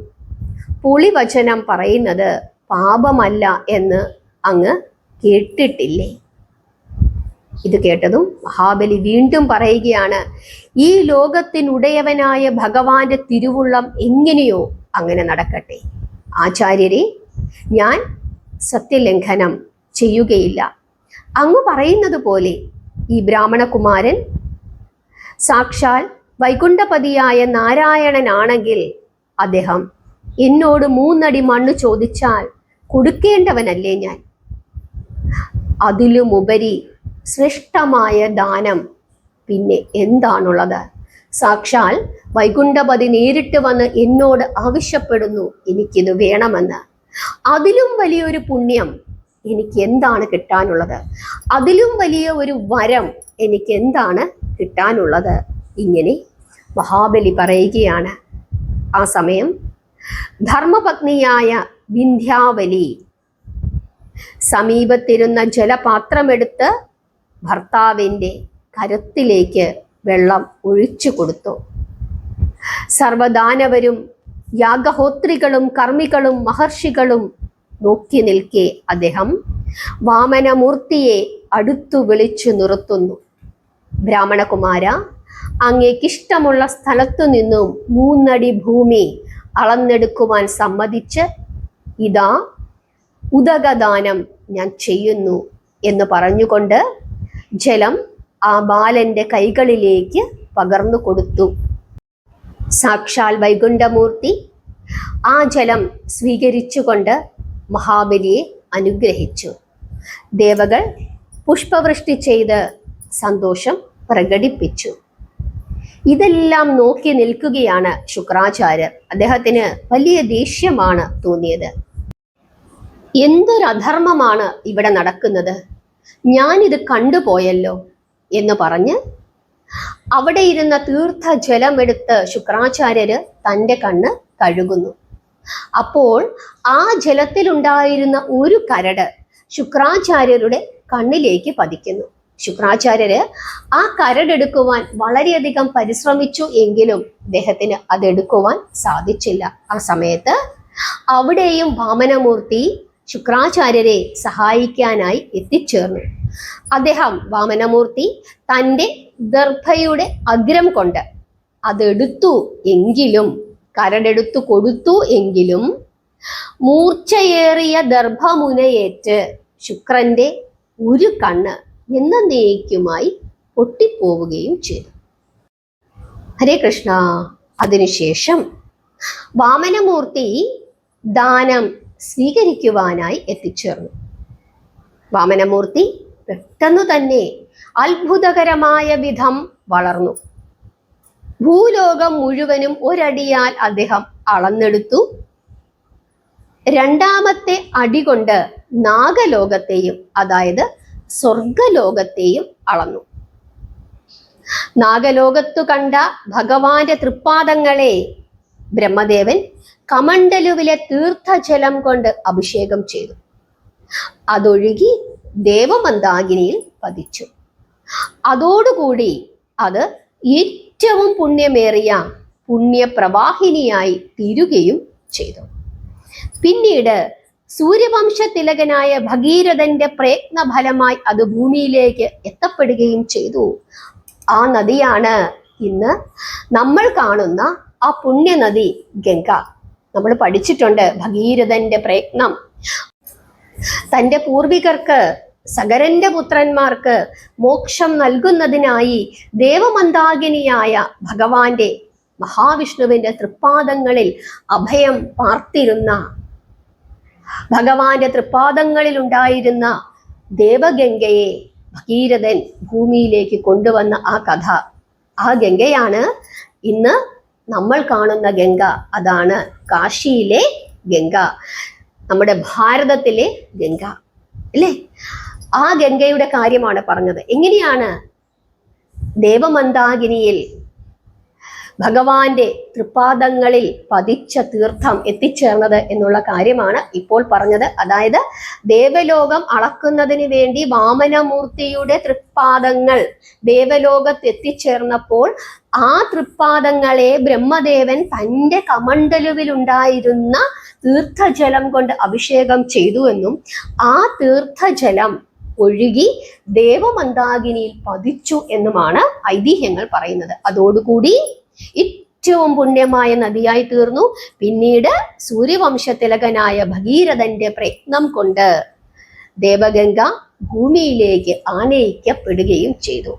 പുളിവചനം പറയുന്നത് പാപമല്ല എന്ന് അങ്ങ് കേട്ടിട്ടില്ലേ? ഇത് കേട്ടതും മഹാബലി വീണ്ടും പറയുകയാണ്, ഈ ലോകത്തിനുടയവനായ ഭഗവാന്റെ തിരുവുള്ളം എങ്ങനെയോ അങ്ങനെ നടക്കട്ടെ. ആചാര്യരെ, ഞാൻ സത്യലംഘനം ചെയ്യുകയില്ല. അങ്ങ് പറയുന്നത് പോലെ ഈ ബ്രാഹ്മണകുമാരൻ സാക്ഷാൽ വൈകുണ്ഠപതിയായ നാരായണനാണെങ്കിൽ അദ്ദേഹം എന്നോട് 3 അടി മണ്ണ് ചോദിച്ചാൽ കൊടുക്കേണ്ടവനല്ലേ ഞാൻ? അതിലുമുപരി ശ്രേഷ്ഠമായ ദാനം പിന്നെ എന്താണുള്ളത്? സാക്ഷാൽ വൈകുണ്ഠപതി നേരിട്ട് വന്ന് എന്നോട് ആവശ്യപ്പെടുന്നു എനിക്കിത് വേണമെന്ന്. അതിലും വലിയൊരു പുണ്യം എനിക്ക് എന്താണ് കിട്ടാനുള്ളത്? അതിലും വലിയ ഒരു വരം എനിക്ക് എന്താണ് കിട്ടാനുള്ളത്? ഇങ്ങനെ മഹാബലി പറയുകയാണ്. ആ സമയം ധർമ്മപത്നിയായ വിന്ധ്യാവലി സമീപത്തിരുന്ന ജലപാത്രമെടുത്ത് ഭർത്താവിൻ്റെ കരത്തിലേക്ക് വെള്ളം ഒഴിച്ചു കൊടുത്തു. സർവദാനവരും യാഗഹോത്രികളും കർമ്മികളും മഹർഷികളും നോക്കി നിൽക്കെ അദ്ദേഹം വാമനമൂർത്തിയെ അടുത്തു വിളിച്ചു നിർത്തുന്നു. ബ്രാഹ്മണകുമാര, അങ്ങേക്കിഷ്ടമുള്ള സ്ഥലത്തു നിന്നും 3 അടി ഭൂമി അളന്നെടുക്കുവാൻ സമ്മതിച്ച് ഇതാ ഉദകദാനം ഞാൻ ചെയ്യുന്നു എന്ന് പറഞ്ഞുകൊണ്ട് ജലം ആ ബാലന്റെ കൈകളിലേക്ക് പകർന്നു കൊടുത്തു. സാക്ഷാൽ വൈകുണ്ഠമൂർത്തി ആ ജലം സ്വീകരിച്ചുകൊണ്ട് മഹാബലിയെ അനുഗ്രഹിച്ചു. ദേവകൾ പുഷ്പവൃഷ്ടി ചെയ്ത് സന്തോഷം പ്രകടിപ്പിച്ചു. ഇതെല്ലാം നോക്കി നിൽക്കുകയാണ് ശുക്രാചാര്യർ. അദ്ദേഹത്തിന് വലിയ ദേഷ്യമാണ് തോന്നിയത്. എന്തൊരു അധർമ്മമാണ് ഇവിടെ നടക്കുന്നത്, ഞാനിത് കണ്ടുപോയല്ലോ എന്ന് പറഞ്ഞ് അവിടെ ഇരുന്ന തീർത്ഥ ജലമെടുത്ത് ശുക്രാചാര്യര് തൻ്റെ കണ്ണ് കഴുകുന്നു. അപ്പോൾ ആ ജലത്തിലുണ്ടായിരുന്ന ഒരു കരട് ശുക്രാചാര്യരുടെ കണ്ണിലേക്ക് പതിക്കുന്നു. ശുക്രാചാര്യര് ആ കരടെടുക്കുവാൻ വളരെയധികം പരിശ്രമിച്ചു എങ്കിലും അദ്ദേഹത്തിന് അതെടുക്കുവാൻ സാധിച്ചില്ല. ആ സമയത്ത് അവിടെയും വാമനമൂർത്തി ശുക്രാചാര്യരെ സഹായിക്കാനായി എത്തിച്ചേർന്നു. അദ്ദേഹം വാമനമൂർത്തി തൻ്റെ ദർഭയുടെ അഗ്രം കൊണ്ട് അതെടുത്തു എങ്കിലും, കരടെടുത്തു കൊടുത്തു എങ്കിലും മൂർച്ചയേറിയ ദർഭമുനയേറ്റ് ശുക്രന്റെ ഒരു കണ്ണ് എന്നേക്കുമായി പൊട്ടിപ്പോവുകയും ചെയ്തു. ഹരേ കൃഷ്ണ. അതിനുശേഷം വാമനമൂർത്തി ദാനം സ്വീകരിക്കുവാനായി എത്തിച്ചേർന്നു. വാമനമൂർത്തി പെട്ടെന്നു തന്നെ അത്ഭുതകരമായ വിധം വളർന്നു. ഭൂലോകം മുഴുവനും ഒരടിയാൽ അദ്ദേഹം അളന്നെടുത്തു. 2ാമത്തെ അടി കൊണ്ട് നാഗലോകത്തെയും, അതായത് സ്വർഗലോകത്തെയും അളന്നു. നാഗലോകത്തു കണ്ട ഭഗവാന്റെ തൃപ്പാദങ്ങളെ ബ്രഹ്മദേവൻ കമണ്ഡലുവിലെ തീർത്ഥജലം കൊണ്ട് അഭിഷേകം ചെയ്തു. അതൊഴുകി ദേവമന്ദാകിനിയിൽ പതിച്ചു. അതോടുകൂടി അത് ഏറ്റവും പുണ്യമേറിയ പുണ്യപ്രവാഹിനിയായി തീരുകയും ചെയ്തു. പിന്നീട് സൂര്യവംശ തിലകനായ ഭഗീരഥന്റെ പ്രയത്ന ഫലമായി അത് ഭൂമിയിലേക്ക് എത്തപ്പെടുകയും ചെയ്തു. ആ നദിയാണ് ഇന്ന് നമ്മൾ കാണുന്ന ആ പുണ്യനദി ഗംഗ. നമ്മൾ പഠിച്ചിട്ടുണ്ട് ഭഗീരഥന്റെ പ്രയത്നം. തൻ്റെ പൂർവികർക്ക്, സഗരന്റെ പുത്രന്മാർക്ക് മോക്ഷം നൽകുന്നതിനായി ദേവമന്ദാകിനിയായ ഭഗവാന്റെ, മഹാവിഷ്ണുവിന്റെ തൃപ്പാദങ്ങളിൽ അഭയം പാർത്തിരുന്ന, ഭഗവാന്റെ തൃപ്പാദങ്ങളിൽ ഉണ്ടായിരുന്ന ദേവഗംഗയെ ഭഗീരഥൻ ഭൂമിയിലേക്ക് കൊണ്ടുവന്ന ആ കഥ, ആ ഗംഗയാണ് ഇന്ന് നമ്മൾ കാണുന്ന ഗംഗ. അതാണ് കാശിയിലെ ഗംഗ, നമ്മുടെ ഭാരതത്തിലെ ഗംഗ, അല്ലേ? ആ ഗംഗയുടെ കാര്യമാണ് പറഞ്ഞത്. എങ്ങനെയാണ് ദേവമന്ദാകിനിയിൽ ഭഗവാന്റെ തൃപ്പാദങ്ങളിൽ പതിച്ച തീർത്ഥം എത്തിച്ചേർന്നത് എന്നുള്ള കാര്യമാണ് ഇപ്പോൾ പറഞ്ഞത്. അതായത് ദേവലോകം അളക്കുന്നതിന് വേണ്ടി വാമനമൂർത്തിയുടെ തൃപ്പാദങ്ങൾ ദേവലോകത്ത് എത്തിച്ചേർന്നപ്പോൾ ആ തൃപ്പാദങ്ങളെ ബ്രഹ്മദേവൻ തൻ്റെ കമണ്ഡലുവിലുണ്ടായിരുന്ന തീർത്ഥജലം കൊണ്ട് അഭിഷേകം ചെയ്തു എന്നും ആ തീർത്ഥജലം ഒഴുകി ദേവമന്ദാകിനിയിൽ പതിച്ചു എന്നുമാണ് ഐതിഹ്യങ്ങൾ പറയുന്നത്. അതോടുകൂടി ഏറ്റവും പുണ്യമായ നദിയായി തീർന്നു. പിന്നീട് സൂര്യവംശതിലകനായ ഭഗീരഥന്റെ പ്രയത്നം കൊണ്ട് ദേവഗംഗ ഭൂമിയിലേക്ക് ആനയിക്കപ്പെടുകയും ചെയ്തു.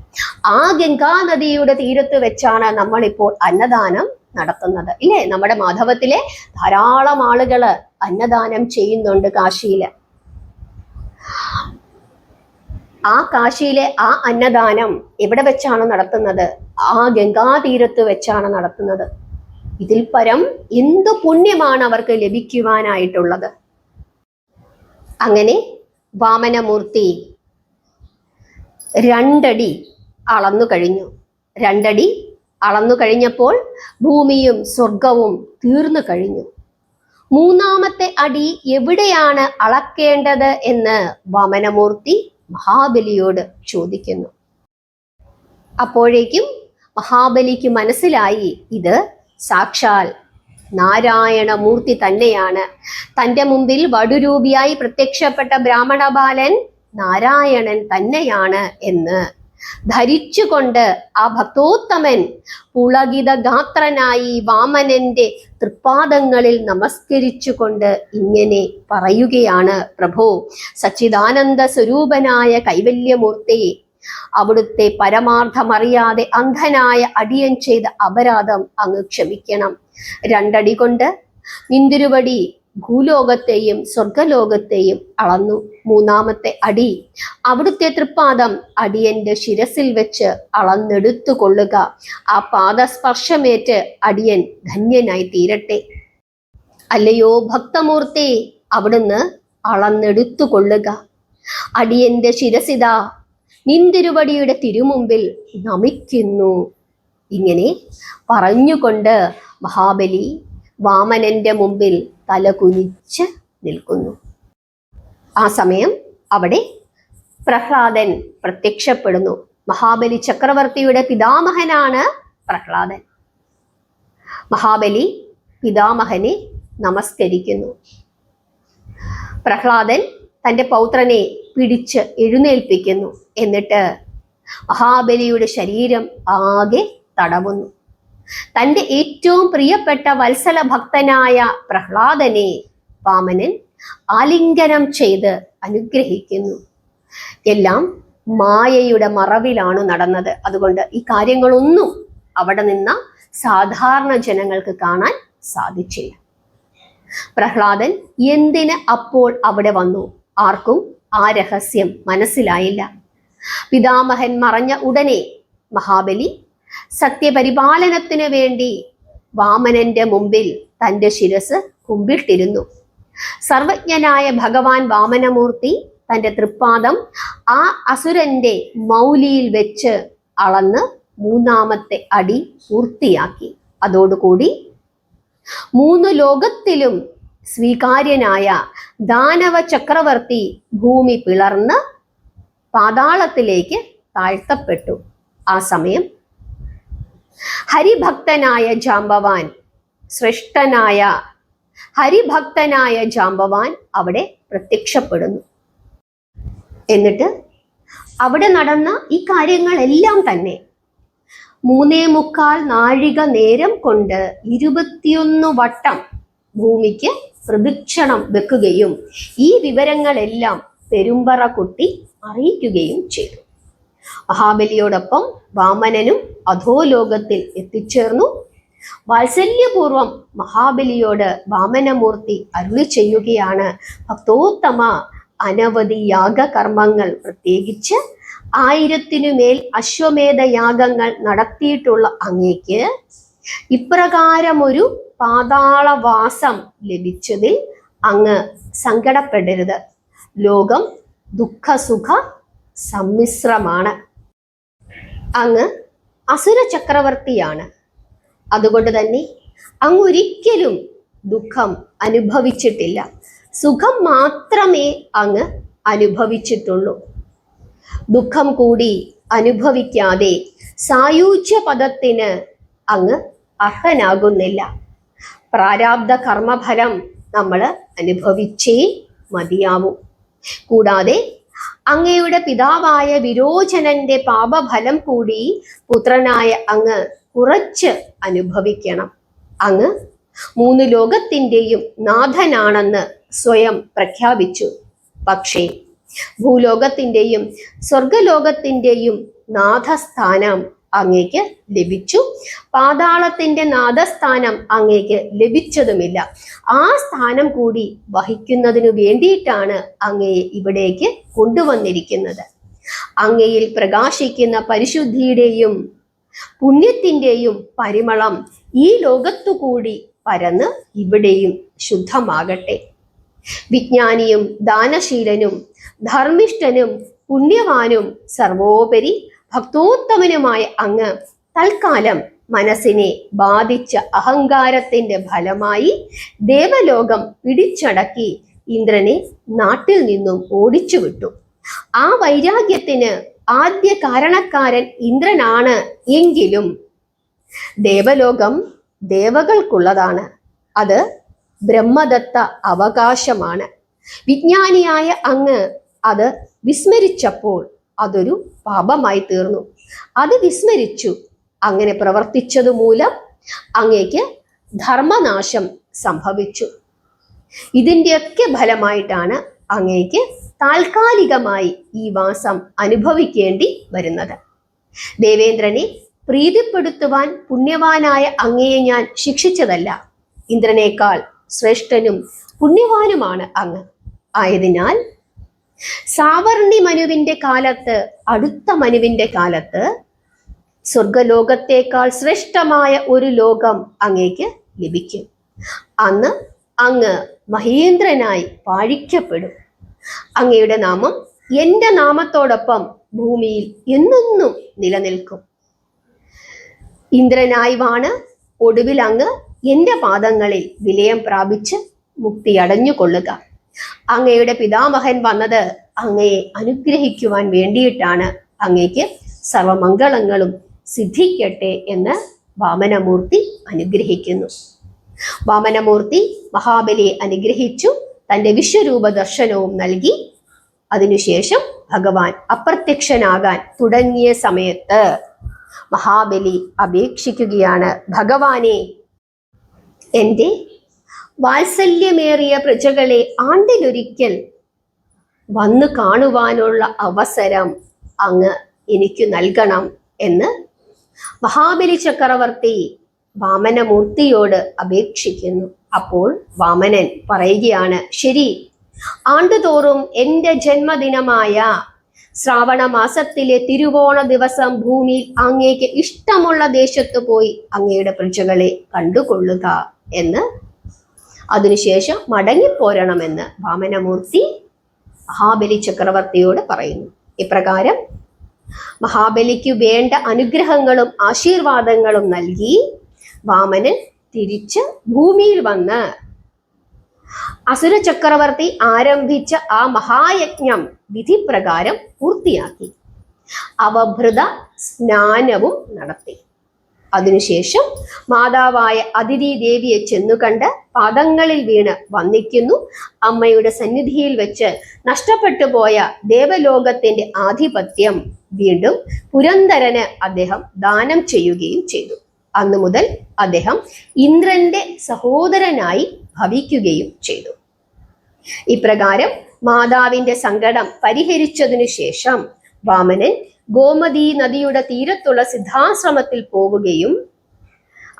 ആ ഗംഗാ നദിയുടെ തീരത്ത് വെച്ചാണ് നമ്മളിപ്പോൾ അന്നദാനം നടത്തുന്നത്, ഇല്ലേ? നമ്മുടെ മാധവത്തിലെ ധാരാളം ആളുകള് അന്നദാനം ചെയ്യുന്നുണ്ട് കാശിയില്. ആ കാശിയിലെ ആ അന്നദാനം എവിടെ വെച്ചാണ് നടത്തുന്നത്? ആ ഗംഗാതീരത്ത് വെച്ചാണ് നടത്തുന്നത്. ഇതിൽ പരം എന്തു പുണ്യമാണ് അവർക്ക് ലഭിക്കുവാനായിട്ടുള്ളത്? അങ്ങനെ വാമനമൂർത്തി 2 അടി അളന്നു കഴിഞ്ഞു. 2 അടി അളന്നു കഴിഞ്ഞപ്പോൾ ഭൂമിയും സ്വർഗവും തീർന്നു കഴിഞ്ഞു. 3ാമത്തെ അടി എവിടെയാണ് അളക്കേണ്ടത് എന്ന് വാമനമൂർത്തി മഹാബലിയോട് ചോദിക്കുന്നു. അപ്പോഴേക്കും മഹാബലിക്ക് മനസ്സിലായി ഇത് സാക്ഷാൽ നാരായണമൂർത്തി തന്നെയാണ്. തൻ്റെ മുമ്പിൽ വടുരൂപിയായി പ്രത്യക്ഷപ്പെട്ട ബ്രാഹ്മണ ബാലൻ നാരായണൻ തന്നെയാണ് എന്ന് ധരിച്ചുകൊണ്ട് ആ ഭക്തോത്തമൻ പുളകിത ഗാത്രനായി വാമനന്റെ തൃപ്പാദങ്ങളിൽ നമസ്കരിച്ചുകൊണ്ട് ഇങ്ങനെ പറയുകയാണ്: പ്രഭോ, സച്ചിദാനന്ദ സ്വരൂപനായ കൈവല്യമൂർത്തി, അവിടുത്തെ പരമാർത്ഥമറിയാതെ അന്ധനായ അടിയൻ ചെയ്ത അപരാധം അങ്ങ് ക്ഷമിക്കണം. 2 അടി കൊണ്ട് നിന്തിരുവടി ഭൂലോകത്തെയും സ്വർഗലോകത്തെയും അളന്നു. 3ാമത്തെ അടി അവിടുത്തെ തൃപ്പാദം അടിയന്റെ ശിരസിൽ വെച്ച് അളന്നെടുത്തു കൊള്ളുക. ആ പാദസ്പർശമേറ്റ് അടിയൻ ധന്യനായി തീരട്ടെ. അല്ലയോ ഭക്തമൂർത്തി, അവിടുന്ന് അളന്നെടുത്തു കൊള്ളുക. അടിയന്റെ ശിരസിത നിന്തിരുവടിയുടെ തിരുമുമ്പിൽ നമിക്കുന്നു. ഇങ്ങനെ പറഞ്ഞുകൊണ്ട് മഹാബലി വാമനന്റെ മുമ്പിൽ തല കുനിച്ച് നിൽക്കുന്നു. ആ സമയം അവിടെ പ്രഹ്ലാദൻ പ്രത്യക്ഷപ്പെടുന്നു. മഹാബലി ചക്രവർത്തിയുടെ പിതാമഹനാണ് പ്രഹ്ലാദൻ. മഹാബലി പിതാമഹനെ നമസ്കരിക്കുന്നു. പ്രഹ്ലാദൻ തൻ്റെ പൗത്രനെ പിടിച്ച് എഴുന്നേൽപ്പിക്കുന്നു. എന്നിട്ട് മഹാബലിയുടെ ശരീരം ആകെ തടവുന്നു. തൻ്റെ ഏറ്റവും പ്രിയപ്പെട്ട വത്സല ഭക്തനായ പ്രഹ്ലാദനെ വാമനൻ ആലിംഗനം ചെയ്ത് അനുഗ്രഹിക്കുന്നു. എല്ലാം മായയുടെ മറവിലാണ് നടന്നത്. അതുകൊണ്ട് ഈ കാര്യങ്ങളൊന്നും അവിടെ നിന്ന സാധാരണ ജനങ്ങൾക്ക് കാണാൻ സാധിച്ചില്ല. പ്രഹ്ലാദൻ എന്തിന് അപ്പോൾ അവിടെ വന്നു? ആർക്കും ആ രഹസ്യം മനസ്സിലായില്ല. പിതാമഹൻ മറഞ്ഞ ഉടനെ മഹാബലി സത്യപരിപാലനത്തിനു വേണ്ടി വാമനന്റെ മുമ്പിൽ തൻ്റെ ശിരസ് കുമ്പിട്ടിരുന്നു. സർവജ്ഞനായ ഭഗവാൻ വാമനമൂർത്തി തൻ്റെ തൃപ്പാദം ആ അസുരന്റെ മൗലിയിൽ വെച്ച് അളന്ന് 3ാമത്തെ അടി പൂർത്തിയാക്കി. അതോടുകൂടി 3 ലോകത്തിലും സ്വീകാര്യനായ ദാനവ ചക്രവർത്തി ഭൂമി പിളർന്ന് പാതാളത്തിലേക്ക് താഴ്ത്തപ്പെട്ടു. ആ സമയം ഹരിഭക്തനായ ജാംബവാൻ, ശ്രേഷ്ഠനായ ഹരിഭക്തനായ ജാംബവാൻ അവിടെ പ്രത്യക്ഷപ്പെടുന്നു. എന്നിട്ട് അവിടെ നടന്ന ഈ കാര്യങ്ങളെല്ലാം തന്നെ 3.25 നാഴിക നേരം കൊണ്ട് 21 വട്ടം ഭൂമിക്ക് പ്രദക്ഷിണം വെക്കുകയും ഈ വിവരങ്ങളെല്ലാം പെരുമ്പറ കൊട്ടി അറിയിക്കുകയും ചെയ്തു. മഹാബലിയോടൊപ്പം വാമനനും അധോലോകത്തിൽ എത്തിച്ചേർന്നു. വാത്സല്യപൂർവം മഹാബലിയോട് വാമനമൂർത്തി അരുളി ചെയ്യുകയാണ്, ഭക്തോത്തമ, അനവധി യാഗകർമ്മങ്ങൾ, പ്രത്യേകിച്ച് 1000-നുമേൽ അശ്വമേധ യാഗങ്ങൾ നടത്തിയിട്ടുള്ള അങ്ങേക്ക് ഇപ്രകാരമൊരു പാതാളവാസം ലഭിച്ചതിൽ അങ്ങ് സങ്കടപ്പെടരുത്. ലോകം ദുഃഖസുഖ സമ്മിശ്രമാണ്. അങ്ങ് അസുര ചക്രവർത്തിയാണ്. അതുകൊണ്ട് തന്നെ അങ്ങ് ഒരിക്കലും ദുഃഖം അനുഭവിച്ചിട്ടില്ല. സുഖം മാത്രമേ അങ്ങ് അനുഭവിച്ചിട്ടുള്ളൂ. ദുഃഖം കൂടി അനുഭവിക്കാതെ സായൂജ്യ പദത്തിന് അങ്ങ് അർഹനാകുന്നില്ല. പ്രാരാബ്ധ കർമ്മഫലം നമ്മൾ അനുഭവിച്ചേ മതിയാവൂ. കൂടാതെ അങ്ങയുടെ പിതാവായ വിരോചനന്റെ പാപഫലം കൂടി പുത്രനായ അങ്ങ് കുറച്ച് അനുഭവിക്കണം. അങ്ങ് 3 ലോകത്തിൻ്റെയും നാഥനാണെന്ന് സ്വയം പ്രഖ്യാപിച്ചു. പക്ഷേ ഭൂലോകത്തിൻ്റെയും സ്വർഗലോകത്തിൻ്റെയും നാഥസ്ഥാനം അങ്ങേക്ക് ലഭിച്ചു. പാതാളത്തിന്റെ നാഥസ്ഥാനം അങ്ങേക്ക് ലഭിച്ചതുമില്ല. ആ സ്ഥാനം കൂടി വഹിക്കുന്നതിനു വേണ്ടിയിട്ടാണ് അങ്ങയെ ഇവിടേക്ക് കൊണ്ടുവന്നിരിക്കുന്നത്. അങ്ങയിൽ പ്രകാശിക്കുന്ന പരിശുദ്ധിയുടെയും പുണ്യത്തിൻ്റെയും പരിമളം ഈ ലോകത്തുകൂടി പരന്ന് ഇവിടെയും ശുദ്ധമാകട്ടെ. വിജ്ഞാനിയും ദാനശീലനും ധർമ്മിഷ്ഠനും പുണ്യവാനും സർവോപരി ഭക്തോത്തമനുമായ അങ്ങ് തൽക്കാലം മനസ്സിനെ ബാധിച്ച അഹങ്കാരത്തിന്റെ ഫലമായി ദേവലോകം പിടിച്ചടക്കി ഇന്ദ്രനെ നാട്ടിൽ നിന്നും ഓടിച്ചുവിട്ടു. ആ വൈരാഗ്യത്തിന് ആദ്യ കാരണക്കാരൻ ഇന്ദ്രനാണ് എങ്കിലും ദേവലോകം ദേവകൾക്കുള്ളതാണ്. അത് ബ്രഹ്മദത്ത അവകാശമാണ്. വിജ്ഞാനിയായ അങ്ങ് അത് വിസ്മരിച്ചപ്പോൾ അതൊരു പാപമായി തീർന്നു. അത് വിസ്മരിച്ചു. അങ്ങനെ പ്രവർത്തിച്ചതു മൂലം അങ്ങേക്ക് ധർമ്മനാശം സംഭവിച്ചു. ഇതിൻ്റെയൊക്കെ ഫലമായിട്ടാണ് അങ്ങേക്ക് താൽക്കാലികമായി ഈ വാസം അനുഭവിക്കേണ്ടി വരുന്നത്. ദേവേന്ദ്രനെ പ്രീതിപ്പെടുത്തുവാൻ പുണ്യവാനായ അങ്ങയെ ഞാൻ ശിക്ഷിച്ചതല്ല. ഇന്ദ്രനേക്കാൾ ശ്രേഷ്ഠനും പുണ്യവാനുമാണ് അങ്ങ്. ആയതിനാൽ സാവർണി മനുവിന്റെ കാലത്ത്, അടുത്ത മനുവിന്റെ കാലത്ത് സ്വർഗലോകത്തേക്കാൾ ശ്രേഷ്ഠമായ ഒരു ലോകം അങ്ങേക്ക് ലഭിക്കും. അന്ന് അങ്ങ് മഹേന്ദ്രനായി വാഴിക്കപ്പെടും. അങ്ങയുടെ നാമം എൻ്റെ നാമത്തോടൊപ്പം ഭൂമിയിൽ എന്നെന്നും നിലനിൽക്കും. ഇന്ദ്രനായി വാണ് ഒടുവിൽ അങ്ങ് എൻ്റെ പാദങ്ങളിൽ വിലയം പ്രാപിച്ച് മുക്തി അടഞ്ഞുകൊള്ളുക. അങ്ങയുടെ പിതാമഹൻ വന്നത് അങ്ങയെ അനുഗ്രഹിക്കുവാൻ വേണ്ടിയിട്ടാണ്. അങ്ങേക്ക് സർവമംഗളങ്ങളും സിദ്ധിക്കട്ടെ എന്ന് വാമനമൂർത്തി അനുഗ്രഹിക്കുന്നു. വാമനമൂർത്തി മഹാബലിയെ അനുഗ്രഹിച്ചു. തൻ്റെ വിശ്വരൂപ ദർശനവും നൽകി. അതിനുശേഷം ഭഗവാൻ അപ്രത്യക്ഷനാകാൻ തുടങ്ങിയ സമയത്ത് മഹാബലി അപേക്ഷിക്കുകയാണ്, ഭഗവാനെ, എൻ്റെ വാത്സല്യമേറിയ പ്രജകളെ ആണ്ടിലൊരിക്കൽ വന്നു കാണുവാനുള്ള അവസരം അങ്ങ് എനിക്ക് നൽകണം എന്ന് മഹാബലി ചക്രവർത്തി വാമനമൂർത്തിയോട് അപേക്ഷിക്കുന്നു. അപ്പോൾ വാമനൻ പറയുകയാണ്, ശരി, ആണ്ടുതോറും എൻ്റെ ജന്മദിനമായ ശ്രാവണ മാസത്തിലെ തിരുവോണ ദിവസം ഭൂമിയിൽ അങ്ങേക്ക് ഇഷ്ടമുള്ള ദേശത്ത് പോയി അങ്ങയുടെ പ്രജകളെ കണ്ടുകൊള്ളുക എന്ന്, അതിനുശേഷം മടങ്ങിപ്പോരണമെന്ന് വാമനമൂർത്തി മഹാബലി ചക്രവർത്തിയോട് പറയുന്നു. ഇപ്രകാരം മഹാബലിക്ക് വേണ്ട അനുഗ്രഹങ്ങളും ആശീർവാദങ്ങളും നൽകി വാമനൻ തിരിച്ച് ഭൂമിയിൽ വന്ന് അസുര ചക്രവർത്തി ആരംഭിച്ച ആ മഹായജ്ഞം വിധിപ്രകാരം പൂർത്തിയാക്കി. അവഭൃത സ്നാനവും നടത്തി. അതിനുശേഷം മാതാവായ അതിഥി ദേവിയെ ചെന്നുകണ്ട് പാദങ്ങളിൽ വീണ് വന്ദിക്കുന്നു. അമ്മയുടെ സന്നിധിയിൽ വെച്ച് നഷ്ടപ്പെട്ടു പോയ ദേവലോകത്തിന്റെ ആധിപത്യം വീണ്ടും പുരന്ദരന് അദ്ദേഹം ദാനം ചെയ്യുകയും ചെയ്തു. അന്നു മുതൽ അദ്ദേഹം ഇന്ദ്രന്റെ സഹോദരനായി ഭവിക്കുകയും ചെയ്തു. ഇപ്രകാരം മാതാവിന്റെ സങ്കടം പരിഹരിച്ചതിനു ശേഷം വാമനൻ ഗോമതി നദിയുടെ തീരത്തുള്ള സിദ്ധാശ്രമത്തിൽ പോവുകയും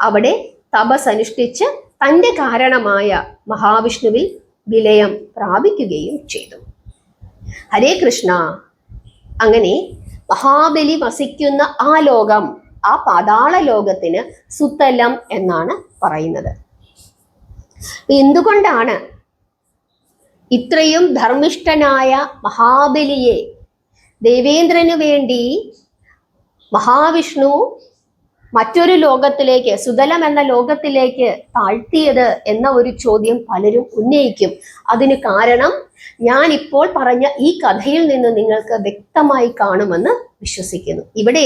അവിടെ തപസ്സനുഷ്ഠിച്ച് തന്റെ കാരണമായ മഹാവിഷ്ണുവിൽ വിലയം പ്രാപിക്കുകയും ചെയ്തു. ഹരേ കൃഷ്ണ. അങ്ങനെ മഹാബലി വസിക്കുന്ന ആ ലോകം, ആ പാതാള ലോകത്തിന് സുതലം എന്നാണ് പറയുന്നത്. എന്തുകൊണ്ടാണ് ഇത്രയും ധർമ്മിഷ്ഠനായ മഹാബലിയെ ദേവേന്ദ്രന് വേണ്ടി മഹാവിഷ്ണു മറ്റൊരു ലോകത്തിലേക്ക്, സുതലം എന്ന ലോകത്തിലേക്ക് താഴ്ത്തിയത് എന്ന ഒരു ചോദ്യം പലരും ഉന്നയിക്കും. അതിന് കാരണം ഞാൻ ഇപ്പോൾ പറഞ്ഞ ഈ കഥയിൽ നിന്ന് നിങ്ങൾക്ക് വ്യക്തമായി കാണുമെന്ന് വിശ്വസിക്കുന്നു. ഇവിടെ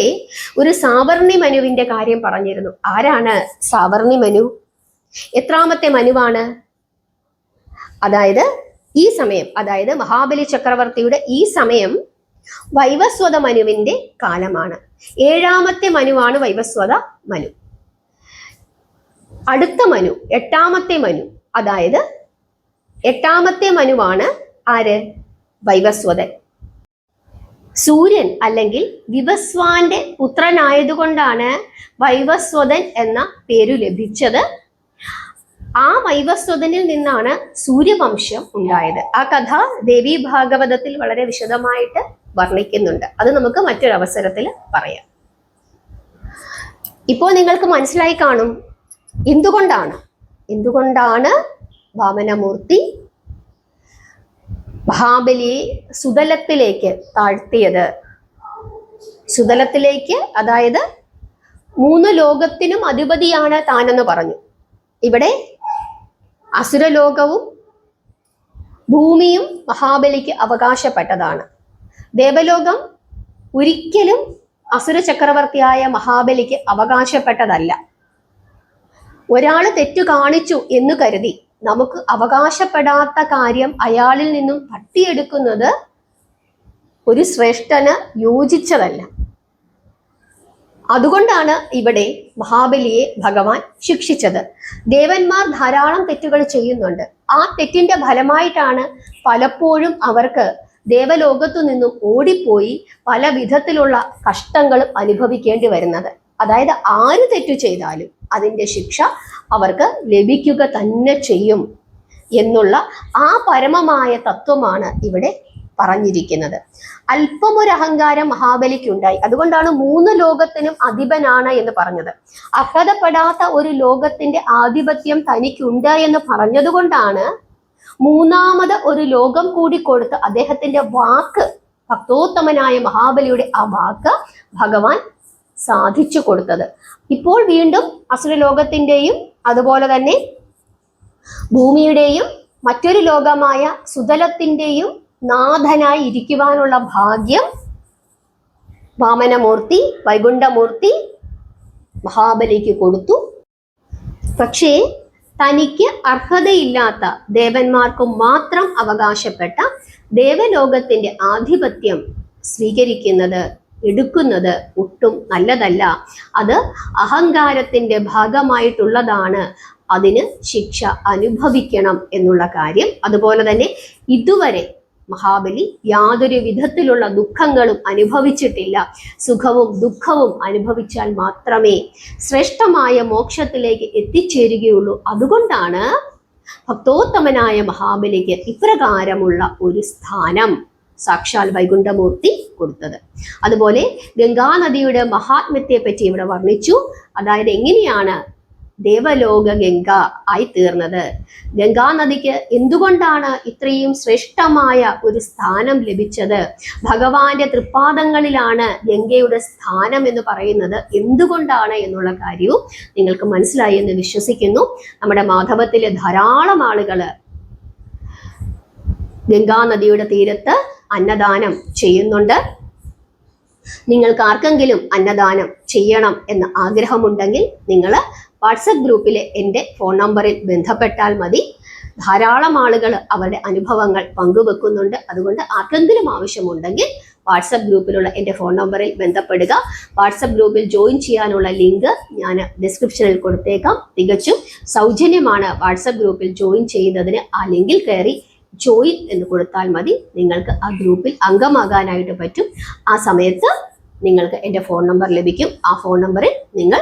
ഒരു സാവർണി മനുവിന്റെ കാര്യം പറഞ്ഞിരുന്നു. ആരാണ് സാവർണി മനു? എത്രാമത്തെ മനുവാണ്? അതായത് ഈ സമയം, അതായത് മഹാബലി ചക്രവർത്തിയുടെ ഈ സമയം വൈവസ്വത മനുവിന്റെ കാലമാണ്. 7ാമത്തെ മനുവാണ് വൈവസ്വത മനു. അടുത്ത മനു 8ാമത്തെ മനു, അതായത് 8ാമത്തെ മനുവാണ് ആര്? വൈവസ്വതൻ. സൂര്യൻ അല്ലെങ്കിൽ വിവസ്വാന്റെ പുത്രനായതുകൊണ്ടാണ് വൈവസ്വതൻ എന്ന പേരു ലഭിച്ചത്. ആ വൈവസ്വതനിൽ നിന്നാണ് സൂര്യവംശം ഉണ്ടായത്. ആ കഥ ദേവി ഭാഗവതത്തിൽ വളരെ വിശദമായിട്ട് വർണ്ണിക്കുന്നുണ്ട്. അത് നമുക്ക് മറ്റൊരു അവസരത്തിൽ പറയാം. ഇപ്പോൾ നിങ്ങൾക്ക് മനസ്സിലായി കാണും എന്തുകൊണ്ടാണ് വാമനമൂർത്തി മഹാബലിയെ സുതലത്തിലേക്ക് താഴ്ത്തിയത്. സുതലത്തിലേക്ക്, അതായത് 3 ലോകത്തിനും അധിപതിയാണ് താനെന്ന് പറഞ്ഞു. ഇവിടെ അസുരലോകവും ഭൂമിയും മഹാബലിക്ക് അവകാശപ്പെട്ടതാണ്. ദേവലോകം ഒരിക്കലും അസുര ചക്രവർത്തിയായ മഹാബലിക്ക് അവകാശപ്പെട്ടതല്ല. ഒരാൾ തെറ്റു കാണിച്ചു എന്ന് കരുതി നമുക്ക് അവകാശപ്പെടാത്ത കാര്യം അയാളിൽ നിന്നും തട്ടിയെടുക്കുന്നത് ഒരു ശ്രേഷ്ഠന് യോജിച്ചതല്ല. അതുകൊണ്ടാണ് ഇവിടെ മഹാബലിയെ ഭഗവാൻ ശിക്ഷിച്ചത്. ദേവന്മാർ ധാരാളം തെറ്റുകൾ ചെയ്യുന്നുണ്ട്. ആ തെറ്റിന്റെ ഫലമായിട്ടാണ് പലപ്പോഴും അവർക്ക് ദേവലോകത്തു നിന്നും ഓടിപ്പോയി പല വിധത്തിലുള്ള കഷ്ടങ്ങളും അനുഭവിക്കേണ്ടി വരുന്നത്. അതായത് ആര് തെറ്റു ചെയ്താലും അതിന്റെ ശിക്ഷ അവർക്ക് ലഭിക്കുക തന്നെ ചെയ്യും എന്നുള്ള ആ പരമമായ തത്വമാണ് ഇവിടെ പറഞ്ഞിരിക്കുന്നത്. അല്പമൊരു അഹങ്കാരം മഹാബലിക്കുണ്ടായി. അതുകൊണ്ടാണ് 3 ലോകത്തിനും അധിപനാണ് എന്ന് പറഞ്ഞത്. അർഹതപ്പെടാത്ത ഒരു ലോകത്തിന്റെ ആധിപത്യം തനിക്കുണ്ട് എന്ന് പറഞ്ഞതുകൊണ്ടാണ് 3ാമത് ഒരു ലോകം കൂടി കൊടുത്ത് അദ്ദേഹത്തിന്റെ വാക്ക്, ഭക്തോത്തമനായ മഹാബലിയുടെ ആ വാക്ക് ഭഗവാൻ സാധിച്ചു കൊടുത്തത്. ഇപ്പോൾ വീണ്ടും അസുരലോകത്തിന്റെയും അതുപോലെ തന്നെ ഭൂമിയുടെയും മറ്റൊരു ലോകമായ സുതലത്തിന്റെയും നാഥനായി ഇരിക്കുവാനുള്ള ഭാഗ്യം വാമനമൂർത്തി, വൈകുണ്ഠമൂർത്തി മഹാബലിക്ക് കൊടുത്തു. പക്ഷേ തനിക്ക് അർഹതയില്ലാത്ത ദേവന്മാർക്ക് മാത്രം അവകാശപ്പെട്ട ദേവലോകത്തിന്റെ ആധിപത്യം സ്വീകരിക്കുന്നത്, എടുക്കുന്നത് ഒട്ടും നല്ലതല്ല. അത് അഹങ്കാരത്തിന്റെ ഭാഗമായിട്ടുള്ളതാണ്. അതിന് ശിക്ഷ അനുഭവിക്കണം എന്നുള്ള കാര്യം. അതുപോലെ തന്നെ ഇതുവരെ മഹാബലി യാതൊരു വിധത്തിലുള്ള ദുഃഖങ്ങളും അനുഭവിച്ചിട്ടില്ല. സുഖവും ദുഃഖവും അനുഭവിച്ചാൽ മാത്രമേ ശ്രേഷ്ഠമായ മോക്ഷത്തിലേക്ക് എത്തിച്ചേരുകയുള്ളൂ. അതുകൊണ്ടാണ് ഭക്തോത്തമനായ മഹാബലിക്ക് ഇപ്രകാരമുള്ള ഒരു സ്ഥാനം സാക്ഷാൽ വൈകുണ്ഠമൂർത്തി കൊടുത്തത്. അതുപോലെ ഗംഗാനദിയുടെ മഹാത്മ്യത്തെ പറ്റി ഇവിടെ വർണ്ണിച്ചു. അതായത് എങ്ങനെയാണ് ദേവലോക ഗംഗ ആയി തീർന്നത്. ഗംഗാനദിക്ക് എന്തുകൊണ്ടാണ് ഇത്രയും ശ്രേഷ്ഠമായ ഒരു സ്ഥാനം ലഭിച്ചത്? ഭഗവാന്റെ തൃപ്പാദങ്ങളിലാണ് ഗംഗയുടെ സ്ഥാനം എന്ന് പറയുന്നത് എന്തുകൊണ്ടാണ് എന്നുള്ള കാര്യവും നിങ്ങൾക്ക് മനസ്സിലായി എന്ന് വിശ്വസിക്കുന്നു. നമ്മുടെ മാധവത്തിലെ ധാരാളം ആളുകൾ ഗംഗാനദിയുടെ തീരത്ത് അന്നദാനം ചെയ്യുന്നുണ്ട്. നിങ്ങൾക്ക് ആർക്കെങ്കിലും അന്നദാനം ചെയ്യണം എന്ന ആഗ്രഹമുണ്ടെങ്കിൽ നിങ്ങൾ വാട്സപ്പ് ഗ്രൂപ്പിലെ എൻ്റെ ഫോൺ നമ്പറിൽ ബന്ധപ്പെട്ടാൽ മതി. ധാരാളം ആളുകൾ അവരുടെ അനുഭവങ്ങൾ പങ്കുവെക്കുന്നുണ്ട്. അതുകൊണ്ട് ആർക്കെങ്കിലും ആവശ്യമുണ്ടെങ്കിൽ വാട്സപ്പ് ഗ്രൂപ്പിലുള്ള എൻ്റെ ഫോൺ നമ്പറിൽ ബന്ധപ്പെടുക. വാട്സപ്പ് ഗ്രൂപ്പിൽ ജോയിൻ ചെയ്യാനുള്ള ലിങ്ക് ഞാൻ ഡിസ്ക്രിപ്ഷനിൽ കൊടുത്തേക്കാം. തികച്ചും സൗജന്യമാണ്. വാട്സപ്പ് ഗ്രൂപ്പിൽ ജോയിൻ ചെയ്യുന്നതിന് ആ ലിങ്കിൽ കയറി ജോയിൻ എന്ന് കൊടുത്താൽ മതി. നിങ്ങൾക്ക് ആ ഗ്രൂപ്പിൽ അംഗമാകാനായിട്ട് പറ്റും. ആ സമയത്ത് നിങ്ങൾക്ക് എൻ്റെ ഫോൺ നമ്പർ ലഭിക്കും. ആ ഫോൺ നമ്പറിൽ നിങ്ങൾ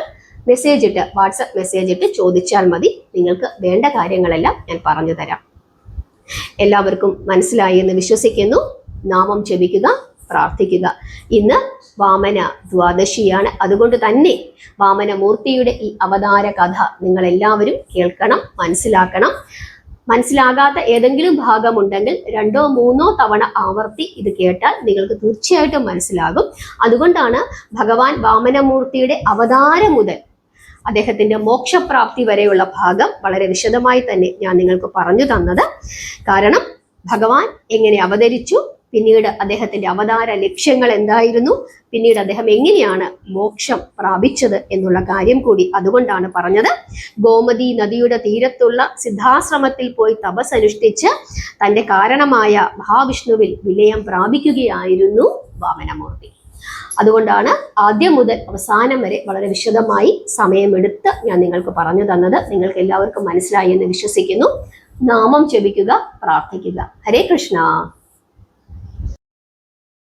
വാട്സപ്പ് മെസ്സേജ് ഇട്ട് ചോദിച്ചാൽ മതി. നിങ്ങൾക്ക് വേണ്ട കാര്യങ്ങളെല്ലാം ഞാൻ പറഞ്ഞു തരാം. എല്ലാവർക്കും മനസ്സിലായി എന്ന് വിശ്വസിക്കുന്നു. നാമം ജപിക്കുക, പ്രാർത്ഥിക്കുക. ഇന്ന് വാമന ദ്വാദശിയാണ്. അതുകൊണ്ട് തന്നെ വാമനമൂർത്തിയുടെ ഈ അവതാര കഥ നിങ്ങൾ എല്ലാവരും കേൾക്കണം, മനസ്സിലാക്കണം. മനസ്സിലാകാത്ത ഏതെങ്കിലും ഭാഗമുണ്ടെങ്കിൽ 2 or 3 തവണ ആവർത്തി ഇത് കേട്ടാൽ നിങ്ങൾക്ക് തീർച്ചയായിട്ടും മനസ്സിലാകും. അതുകൊണ്ടാണ് ഭഗവാൻ വാമനമൂർത്തിയുടെ അവതാരം മുതൽ അദ്ദേഹത്തിന്റെ മോക്ഷപ്രാപ്തി വരെയുള്ള ഭാഗം വളരെ വിശദമായി തന്നെ ഞാൻ നിങ്ങൾക്ക് പറഞ്ഞു തന്നത്. കാരണം ഭഗവാൻ എങ്ങനെ അവതരിച്ചു, പിന്നീട് അദ്ദേഹത്തിന്റെ അവതാര ലക്ഷ്യങ്ങൾ എന്തായിരുന്നു, പിന്നീട് അദ്ദേഹം എങ്ങനെയാണ് മോക്ഷം പ്രാപിച്ചത് എന്നുള്ള കാര്യം കൂടി അതുകൊണ്ടാണ് പറഞ്ഞത്. ഗോമതി നദിയുടെ തീരത്തുള്ള സിദ്ധാശ്രമത്തിൽ പോയി തപസ്സനുഷ്ഠിച്ച് തന്റെ കാരണമായ മഹാവിഷ്ണുവിൽ വിലയം പ്രാപിക്കുകയായിരുന്നു വാമനമൂർത്തി. അതുകൊണ്ടാണ് ആദ്യം മുതൽ അവസാനം വരെ വളരെ വിശദമായി സമയമെടുത്ത് ഞാൻ നിങ്ങൾക്ക് പറഞ്ഞു തന്നത്. നിങ്ങൾക്ക് എല്ലാവർക്കും മനസ്സിലായി എന്ന് വിശ്വസിക്കുന്നു. നാമം ജപിക്കുക, പ്രാർത്ഥിക്കുക. ഹരേ കൃഷ്ണ.